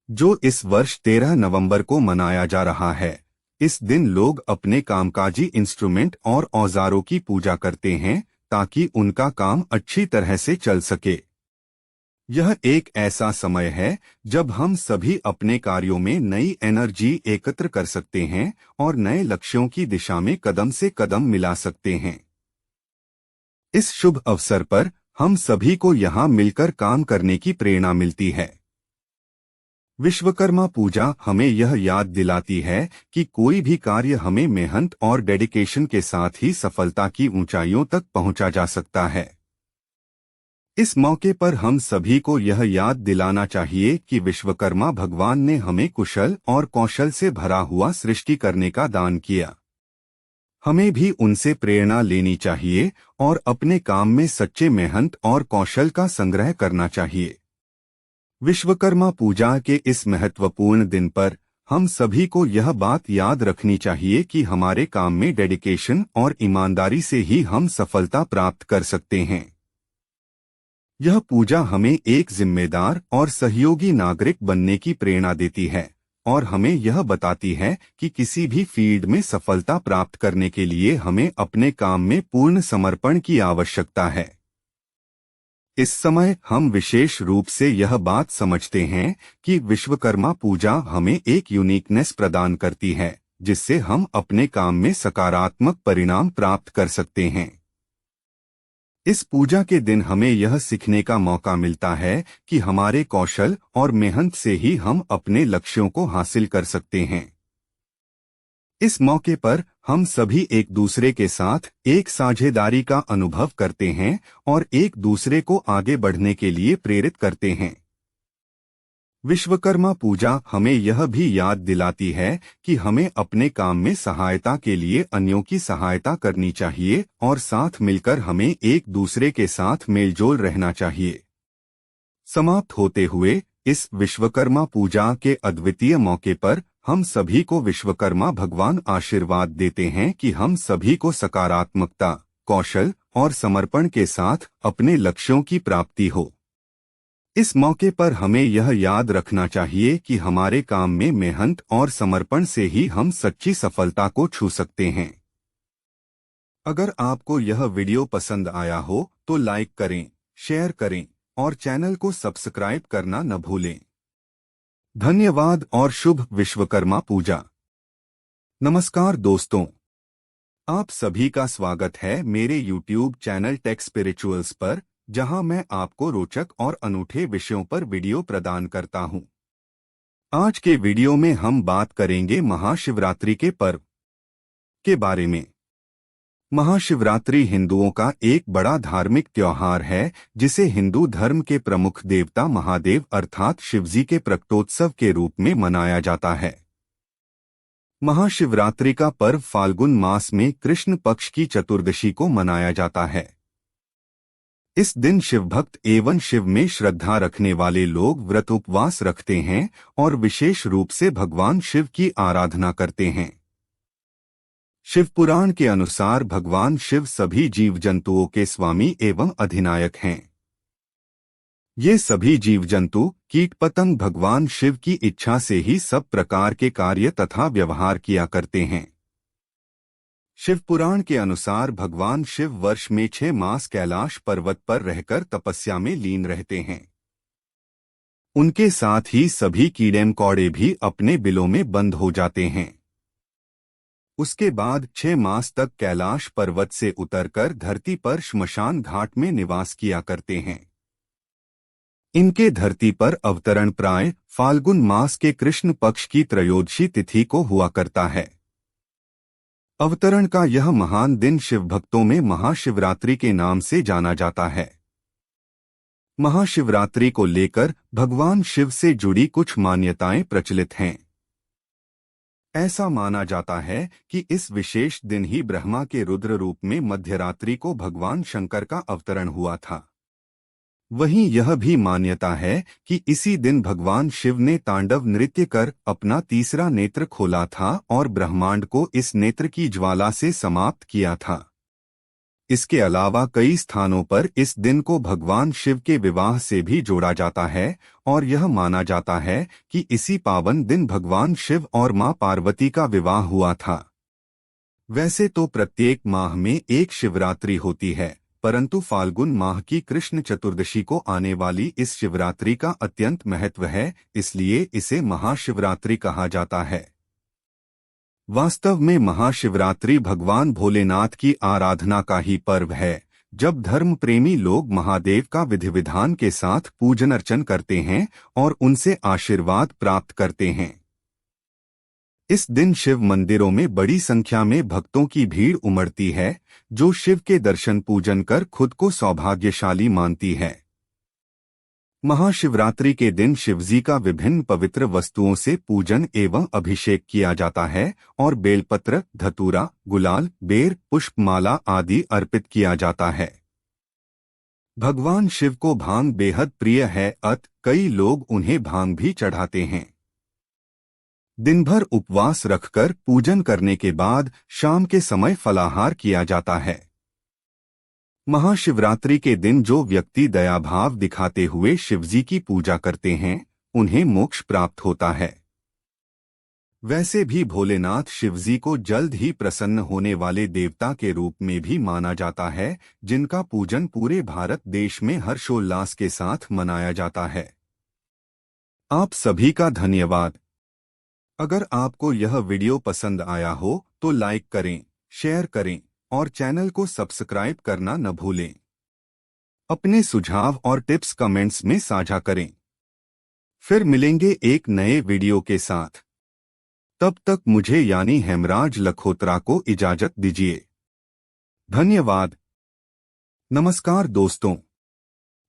जो इस वर्ष 13 नवंबर को मनाया जा रहा है। इस दिन लोग अपने कामकाजी इंस्ट्रूमेंट और औजारों की पूजा करते हैं ताकि उनका काम अच्छी तरह से चल सके। यह एक ऐसा समय है जब हम सभी अपने कार्यों में नई एनर्जी एकत्र कर सकते हैं और नए लक्ष्यों की दिशा में कदम से कदम मिला सकते हैं। इस शुभ अवसर पर हम सभी को यहाँ मिलकर काम करने की प्रेरणा मिलती है। विश्वकर्मा पूजा हमें यह याद दिलाती है कि कोई भी कार्य हमें मेहनत और डेडिकेशन के साथ ही सफलता की ऊंचाइयों तक पहुंचा जा सकता है। इस मौके पर हम सभी को यह याद दिलाना चाहिए कि विश्वकर्मा भगवान ने हमें कुशल और कौशल से भरा हुआ सृष्टि करने का दान किया। हमें भी उनसे प्रेरणा लेनी चाहिए और अपने काम में सच्चे मेहनत और कौशल का संग्रह करना चाहिए। विश्वकर्मा पूजा के इस महत्वपूर्ण दिन पर हम सभी को यह बात याद रखनी चाहिए कि हमारे काम में डेडिकेशन और ईमानदारी से ही हम सफलता प्राप्त कर सकते हैं। यह पूजा हमें एक जिम्मेदार और सहयोगी नागरिक बनने की प्रेरणा देती है और हमें यह बताती है कि किसी भी फील्ड में सफलता प्राप्त करने के लिए हमें अपने काम में पूर्ण समर्पण की आवश्यकता है। इस समय हम विशेष रूप से यह बात समझते हैं कि विश्वकर्मा पूजा हमें एक यूनिकनेस प्रदान करती है, जिससे हम अपने काम में सकारात्मक परिणाम प्राप्त कर सकते हैं। इस पूजा के दिन हमें यह सीखने का मौका मिलता है कि हमारे कौशल और मेहनत से ही हम अपने लक्ष्यों को हासिल कर सकते हैं। इस मौके पर हम सभी एक दूसरे के साथ एक साझेदारी का अनुभव करते हैं और एक दूसरे को आगे बढ़ने के लिए प्रेरित करते हैं। विश्वकर्मा पूजा हमें यह भी याद दिलाती है कि हमें अपने काम में सहायता के लिए अन्यों की सहायता करनी चाहिए और साथ मिलकर हमें एक दूसरे के साथ मेलजोल रहना चाहिए। समाप्त होते हुए इस विश्वकर्मा पूजा के अद्वितीय मौके पर हम सभी को विश्वकर्मा भगवान आशीर्वाद देते हैं कि हम सभी को सकारात्मकता, कौशल और समर्पण के साथ अपने लक्ष्यों की प्राप्ति हो। इस मौके पर हमें यह याद रखना चाहिए कि हमारे काम में मेहनत और समर्पण से ही हम सच्ची सफलता को छू सकते हैं। अगर आपको यह वीडियो पसंद आया हो तो लाइक करें, शेयर करें और चैनल को सब्सक्राइब करना न भूलें। धन्यवाद और शुभ विश्वकर्मा पूजा। नमस्कार दोस्तों, आप सभी का स्वागत है मेरे YouTube चैनल टेक स्पिरिचुअल्स पर, जहां मैं आपको रोचक और अनूठे विषयों पर वीडियो प्रदान करता हूं। आज के वीडियो में हम बात करेंगे महाशिवरात्रि के पर्व के बारे में। महाशिवरात्रि हिंदुओं का एक बड़ा धार्मिक त्योहार है, जिसे हिंदू धर्म के प्रमुख देवता महादेव अर्थात शिवजी के प्रकटोत्सव के रूप में मनाया जाता है। महाशिवरात्रि का पर्व फाल्गुन मास में कृष्ण पक्ष की चतुर्दशी को मनाया जाता है। इस दिन शिव भक्त एवं शिव में श्रद्धा रखने वाले लोग व्रत उपवास रखते हैं और विशेष रूप से भगवान शिव की आराधना करते हैं। शिव पुराण के अनुसार भगवान शिव सभी जीव जंतुओं के स्वामी एवं अधिनायक हैं। ये सभी जीव जंतु, कीट पतंग भगवान शिव की इच्छा से ही सब प्रकार के कार्य तथा व्यवहार किया करते हैं। शिव पुराण के अनुसार भगवान शिव वर्ष में 6 मास कैलाश पर्वत पर रहकर तपस्या में लीन रहते हैं। उनके साथ ही सभी कीड़े मकोड़े भी अपने बिलों में बंद हो जाते हैं। उसके बाद 6 मास तक कैलाश पर्वत से उतरकर धरती पर श्मशान घाट में निवास किया करते हैं। इनके धरती पर अवतरण प्राय फाल्गुन मास के कृष्ण पक्ष की त्रयोदशी तिथि को हुआ करता है। अवतरण का यह महान दिन शिव भक्तों में महाशिवरात्रि के नाम से जाना जाता है। महाशिवरात्रि को लेकर भगवान शिव से जुड़ी कुछ मान्यताएं प्रचलित हैं। ऐसा माना जाता है कि इस विशेष दिन ही ब्रह्मा के रुद्र रूप में मध्यरात्रि को भगवान शंकर का अवतरण हुआ था। वहीं यह भी मान्यता है कि इसी दिन भगवान शिव ने तांडव नृत्य कर अपना तीसरा नेत्र खोला था और ब्रह्मांड को इस नेत्र की ज्वाला से समाप्त किया था। इसके अलावा कई स्थानों पर इस दिन को भगवान शिव के विवाह से भी जोड़ा जाता है और यह माना जाता है कि इसी पावन दिन भगवान शिव और मां पार्वती का विवाह हुआ था। वैसे तो प्रत्येक माह में एक शिवरात्रि होती है, परंतु फाल्गुन माह की कृष्ण चतुर्दशी को आने वाली इस शिवरात्रि का अत्यंत महत्व है, इसलिए इसे महाशिवरात्रि कहा जाता है। वास्तव में महाशिवरात्रि भगवान भोलेनाथ की आराधना का ही पर्व है, जब धर्म प्रेमी लोग महादेव का विधि विधान के साथ पूजन अर्चन करते हैं और उनसे आशीर्वाद प्राप्त करते हैं। इस दिन शिव मंदिरों में बड़ी संख्या में भक्तों की भीड़ उमड़ती है, जो शिव के दर्शन पूजन कर खुद को सौभाग्यशाली मानती है। महाशिवरात्रि के दिन शिवजी का विभिन्न पवित्र वस्तुओं से पूजन एवं अभिषेक किया जाता है और बेलपत्र, धतूरा, गुलाल, बेर, पुष्पमाला आदि अर्पित किया जाता है। भगवान शिव को भांग बेहद प्रिय है, अतः कई लोग उन्हें भांग भी चढ़ाते हैं। दिन भर उपवास रखकर पूजन करने के बाद शाम के समय फलाहार किया जाता है। महाशिवरात्रि के दिन जो व्यक्ति दयाभाव दिखाते हुए शिवजी की पूजा करते हैं, उन्हें मोक्ष प्राप्त होता है। वैसे भी भोलेनाथ शिवजी को जल्द ही प्रसन्न होने वाले देवता के रूप में भी माना जाता है, जिनका पूजन पूरे भारत देश में हर्षोल्लास के साथ मनाया जाता है। आप सभी का धन्यवाद। अगर आपको यह वीडियो पसंद आया हो तो लाइक करें, शेयर करें और चैनल को सब्सक्राइब करना न भूलें। अपने सुझाव और टिप्स कमेंट्स में साझा करें। फिर मिलेंगे एक नए वीडियो के साथ। तब तक मुझे यानी हेमराज लखोत्रा को इजाजत दीजिए। धन्यवाद। नमस्कार दोस्तों,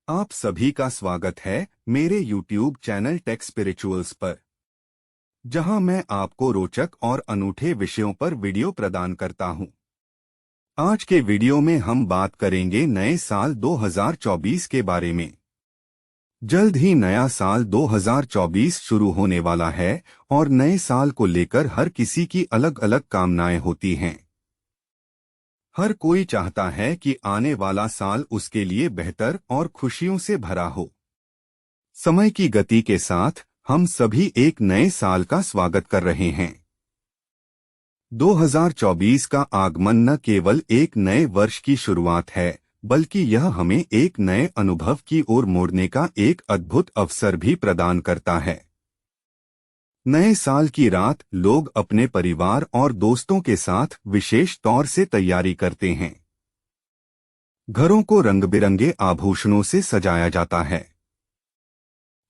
आप सभी का स्वागत है मेरे YouTube चैनल टेक स्पिरिचुअल्स पर, जहां मैं आपको रोचक और अनूठे विषयों पर वीडियो प्रदान करता हूं। आज के वीडियो में हम बात करेंगे नए साल 2024 के बारे में। जल्द ही नया साल 2024 शुरू होने वाला है और नए साल को लेकर हर किसी की अलग अलग कामनाएं होती हैं। हर कोई चाहता है कि आने वाला साल उसके लिए बेहतर और खुशियों से भरा हो। समय की गति के साथ हम सभी एक नए साल का स्वागत कर रहे हैं। 2024 का आगमन न केवल एक नए वर्ष की शुरुआत है, बल्कि यह हमें एक नए अनुभव की ओर मोड़ने का एक अद्भुत अवसर भी प्रदान करता है। नए साल की रात लोग अपने परिवार और दोस्तों के साथ विशेष तौर से तैयारी करते हैं। घरों को रंग बिरंगे आभूषणों से सजाया जाता है।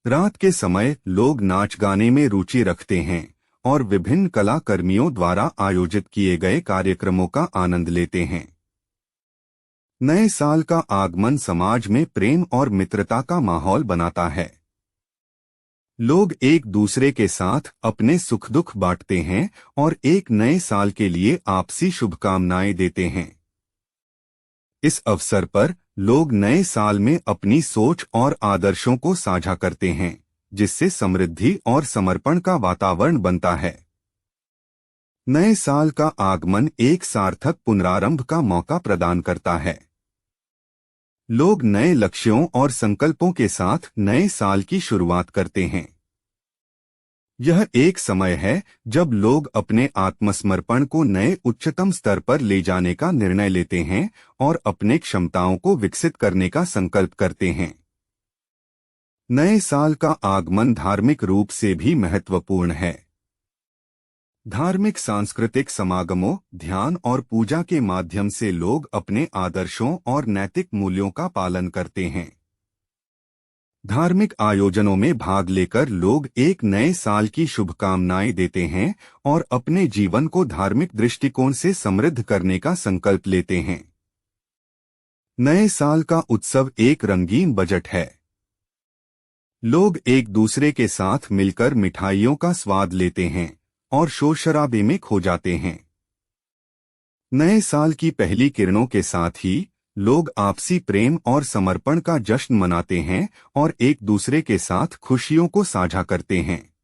रात के समय लोग नाच गाने में रुचि रखते हैं और विभिन्न कलाकर्मियों द्वारा आयोजित किए गए कार्यक्रमों का आनंद लेते हैं। नए साल का आगमन समाज में प्रेम और मित्रता का माहौल बनाता है। लोग एक दूसरे के साथ अपने सुख दुख बांटते हैं और एक नए साल के लिए आपसी शुभकामनाएं देते हैं। इस अवसर पर लोग नए साल में अपनी सोच और आदर्शों को साझा करते हैं, जिससे समृद्धि और समर्पण का वातावरण बनता है। नए साल का आगमन एक सार्थक पुनरारंभ का मौका प्रदान करता है। लोग नए लक्ष्यों और संकल्पों के साथ नए साल की शुरुआत करते हैं। यह एक समय है जब लोग अपने आत्मसमर्पण को नए उच्चतम स्तर पर ले जाने का निर्णय लेते हैं और अपने क्षमताओं को विकसित करने का संकल्प करते हैं। नए साल का आगमन धार्मिक रूप से भी महत्वपूर्ण है। धार्मिक सांस्कृतिक समागमों, ध्यान और पूजा के माध्यम से लोग अपने आदर्शों और नैतिक मूल्यों का पालन करते हैं। धार्मिक आयोजनों में भाग लेकर लोग एक नए साल की शुभकामनाएं देते हैं और अपने जीवन को धार्मिक दृष्टिकोण से समृद्ध करने का संकल्प लेते हैं। नए साल का उत्सव एक रंगीन बजट है। लोग एक दूसरे के साथ मिलकर मिठाइयों का स्वाद लेते हैं और शोर शराबे में खो जाते हैं। नए साल की पहली किरणों के साथ ही लोग आपसी प्रेम और समर्पण का जश्न मनाते हैं और एक दूसरे के साथ खुशियों को साझा करते हैं।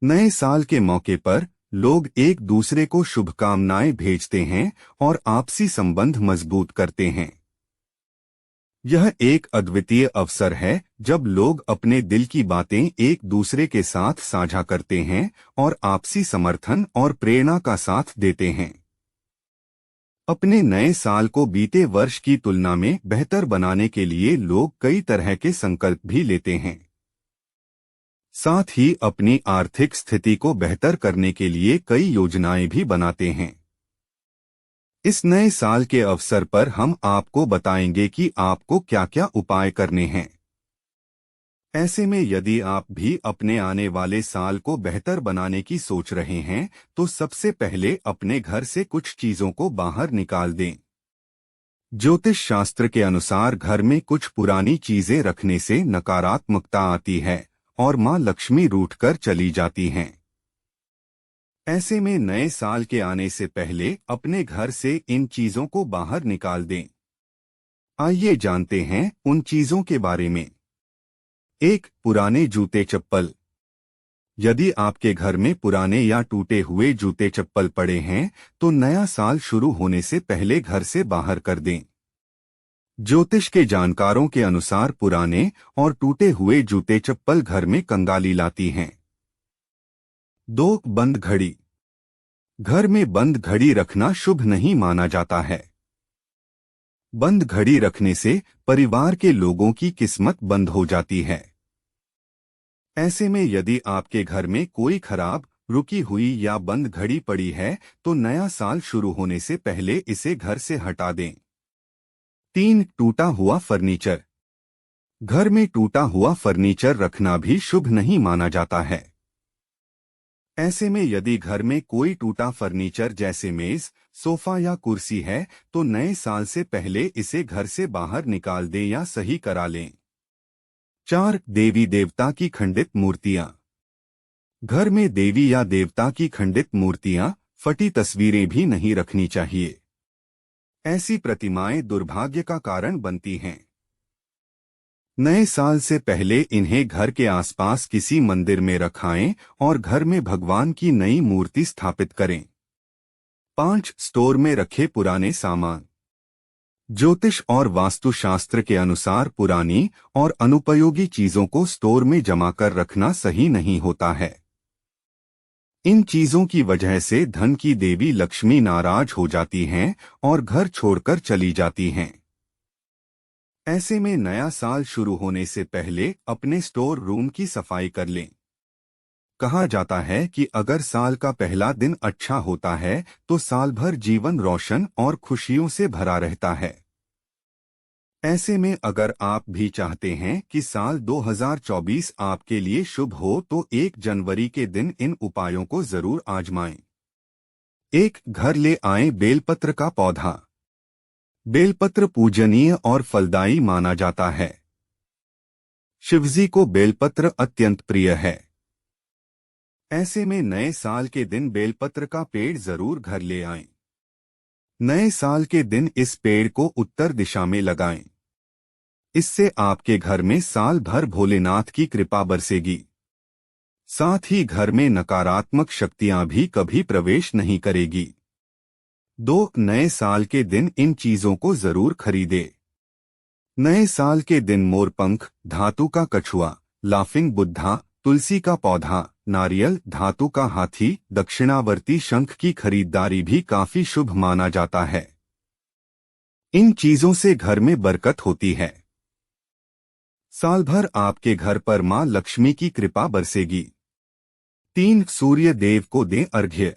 नए साल के मौके पर लोग एक दूसरे को शुभकामनाएं भेजते हैं और आपसी संबंध मजबूत करते हैं। यह एक अद्वितीय अवसर है जब लोग अपने दिल की बातें एक दूसरे के साथ साझा करते हैं और आपसी समर्थन और प्रेरणा का साथ देते हैं। अपने नए साल को बीते वर्ष की तुलना में बेहतर बनाने के लिए लोग कई तरह के संकल्प भी लेते हैं। साथ ही अपनी आर्थिक स्थिति को बेहतर करने के लिए कई योजनाएं भी बनाते हैं। इस नए साल के अवसर पर हम आपको बताएंगे कि आपको क्या-क्या उपाय करने हैं। ऐसे में यदि आप भी अपने आने वाले साल को बेहतर बनाने की सोच रहे हैं, तो सबसे पहले अपने घर से कुछ चीजों को बाहर निकाल दें। ज्योतिष शास्त्र के अनुसार घर में कुछ पुरानी चीजें रखने से नकारात्मकता आती है और मां लक्ष्मी रूठकर चली जाती हैं। ऐसे में नए साल के आने से पहले अपने घर से इन चीजों को बाहर निकाल दें। आइए जानते हैं उन चीजों के बारे में। 1. पुराने जूते चप्पल। यदि आपके घर में पुराने या टूटे हुए जूते चप्पल पड़े हैं, तो नया साल शुरू होने से पहले घर से बाहर कर दें। ज्योतिष के जानकारों के अनुसार पुराने और टूटे हुए जूते चप्पल घर में कंगाली लाती हैं। 2. बंद घड़ी। घर में बंद घड़ी रखना शुभ नहीं माना जाता है। बंद घड़ी रखने से परिवार के लोगों की किस्मत बंद हो जाती है। ऐसे में यदि आपके घर में कोई खराब, रुकी हुई या बंद घड़ी पड़ी है, तो नया साल शुरू होने से पहले इसे घर से हटा दें। 3. टूटा हुआ फर्नीचर। घर में टूटा हुआ फर्नीचर रखना भी शुभ नहीं माना जाता है। ऐसे में यदि घर में कोई टूटा फर्नीचर जैसे मेज, सोफा या कुर्सी है तो नए साल से पहले इसे घर से बाहर निकाल दें या सही करा लें। 4. देवी देवता की खंडित मूर्तियां। घर में देवी या देवता की खंडित मूर्तियां, फटी तस्वीरें भी नहीं रखनी चाहिए। ऐसी प्रतिमाएं दुर्भाग्य का कारण बनती हैं। नए साल से पहले इन्हें घर के आसपास किसी मंदिर में रखाएं और घर में भगवान की नई मूर्ति स्थापित करें। 5. स्टोर में रखे पुराने सामान। ज्योतिष और वास्तुशास्त्र के अनुसार पुरानी और अनुपयोगी चीजों को स्टोर में जमा कर रखना सही नहीं होता है। इन चीजों की वजह से धन की देवी लक्ष्मी नाराज हो जाती हैं और घर छोड़कर चली जाती हैं। ऐसे में नया साल शुरू होने से पहले अपने स्टोर रूम की सफाई कर लें। कहा जाता है कि अगर साल का पहला दिन अच्छा होता है तो साल भर जीवन रोशन और खुशियों से भरा रहता है। ऐसे में अगर आप भी चाहते हैं कि साल 2024 आपके लिए शुभ हो तो 1 जनवरी के दिन इन उपायों को जरूर आजमाएं। 1. घर ले आएं बेलपत्र का पौधा। बेलपत्र पूजनीय और फलदायी माना जाता है। शिवजी को बेलपत्र अत्यंत प्रिय है। ऐसे में नए साल के दिन बेलपत्र का पेड़ जरूर घर ले आएं। नए साल के दिन इस पेड़ को उत्तर दिशा में लगाएं। इससे आपके घर में साल भर भोलेनाथ की कृपा बरसेगी। साथ ही घर में नकारात्मक शक्तियां भी कभी प्रवेश नहीं करेगी। 2. नए साल के दिन इन चीजों को जरूर खरीदे। नए साल के दिन मोरपंख, धातु का कछुआ, लाफिंग बुद्धा, तुलसी का पौधा, नारियल, धातु का हाथी, दक्षिणावर्ती शंख की खरीदारी भी काफी शुभ माना जाता है। इन चीजों से घर में बरकत होती है। साल भर आपके घर पर मां लक्ष्मी की कृपा बरसेगी। 3. सूर्य देव को दें अर्घ्य।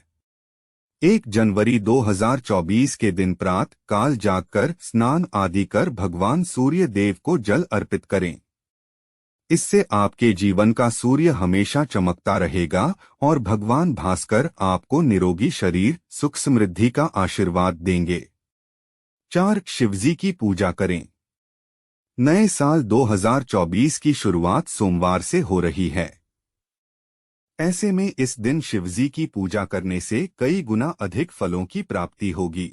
1 जनवरी 2024 के दिन प्रातः काल जागकर स्नान आदि कर भगवान सूर्य देव को जल अर्पित करें। इससे आपके जीवन का सूर्य हमेशा चमकता रहेगा और भगवान भास्कर आपको निरोगी शरीर, सुख समृद्धि का आशीर्वाद देंगे। 4. शिवजी की पूजा करें। नए साल 2024 की शुरुआत सोमवार से हो रही है। ऐसे में इस दिन शिवजी की पूजा करने से कई गुना अधिक फलों की प्राप्ति होगी।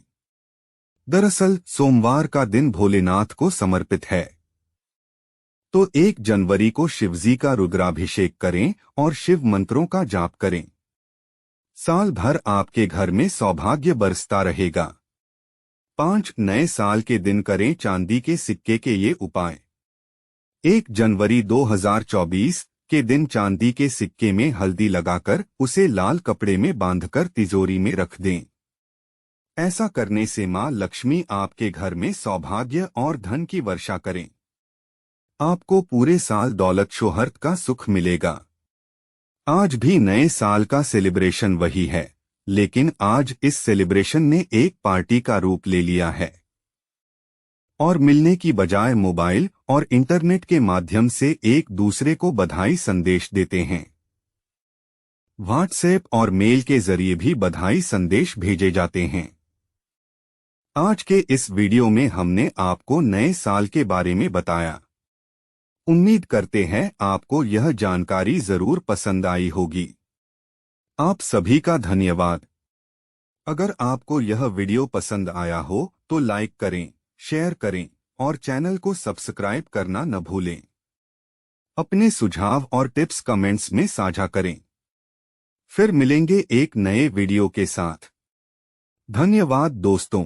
दरअसल सोमवार का दिन भोलेनाथ को समर्पित है। तो 1 जनवरी को शिवजी का रुद्राभिषेक करें और शिव मंत्रों का जाप करें। साल भर आपके घर में सौभाग्य बरसता रहेगा। 5. नए साल के दिन करें चांदी के सिक्के के ये उपाय। 1 जनवरी 2024 के दिन चांदी के सिक्के में हल्दी लगाकर उसे लाल कपड़े में बांधकर तिजोरी में रख दें। ऐसा करने से मां लक्ष्मी आपके घर में सौभाग्य और धन की वर्षा करें। आपको पूरे साल दौलत शोहरत का सुख मिलेगा। आज भी नए साल का सेलिब्रेशन वही है, लेकिन आज इस सेलिब्रेशन ने एक पार्टी का रूप ले लिया है और मिलने की बजाय मोबाइल और इंटरनेट के माध्यम से एक दूसरे को बधाई संदेश देते हैं। व्हाट्सएप और मेल के जरिए भी बधाई संदेश भेजे जाते हैं। आज के इस वीडियो में हमने आपको नए साल के बारे में बताया। उम्मीद करते हैं आपको यह जानकारी जरूर पसंद आई होगी। आप सभी का धन्यवाद। अगर आपको यह वीडियो पसंद आया हो तो लाइक करें, शेयर करें और चैनल को सब्सक्राइब करना न भूलें। अपने सुझाव और टिप्स कमेंट्स में साझा करें। फिर मिलेंगे एक नए वीडियो के साथ। धन्यवाद दोस्तों।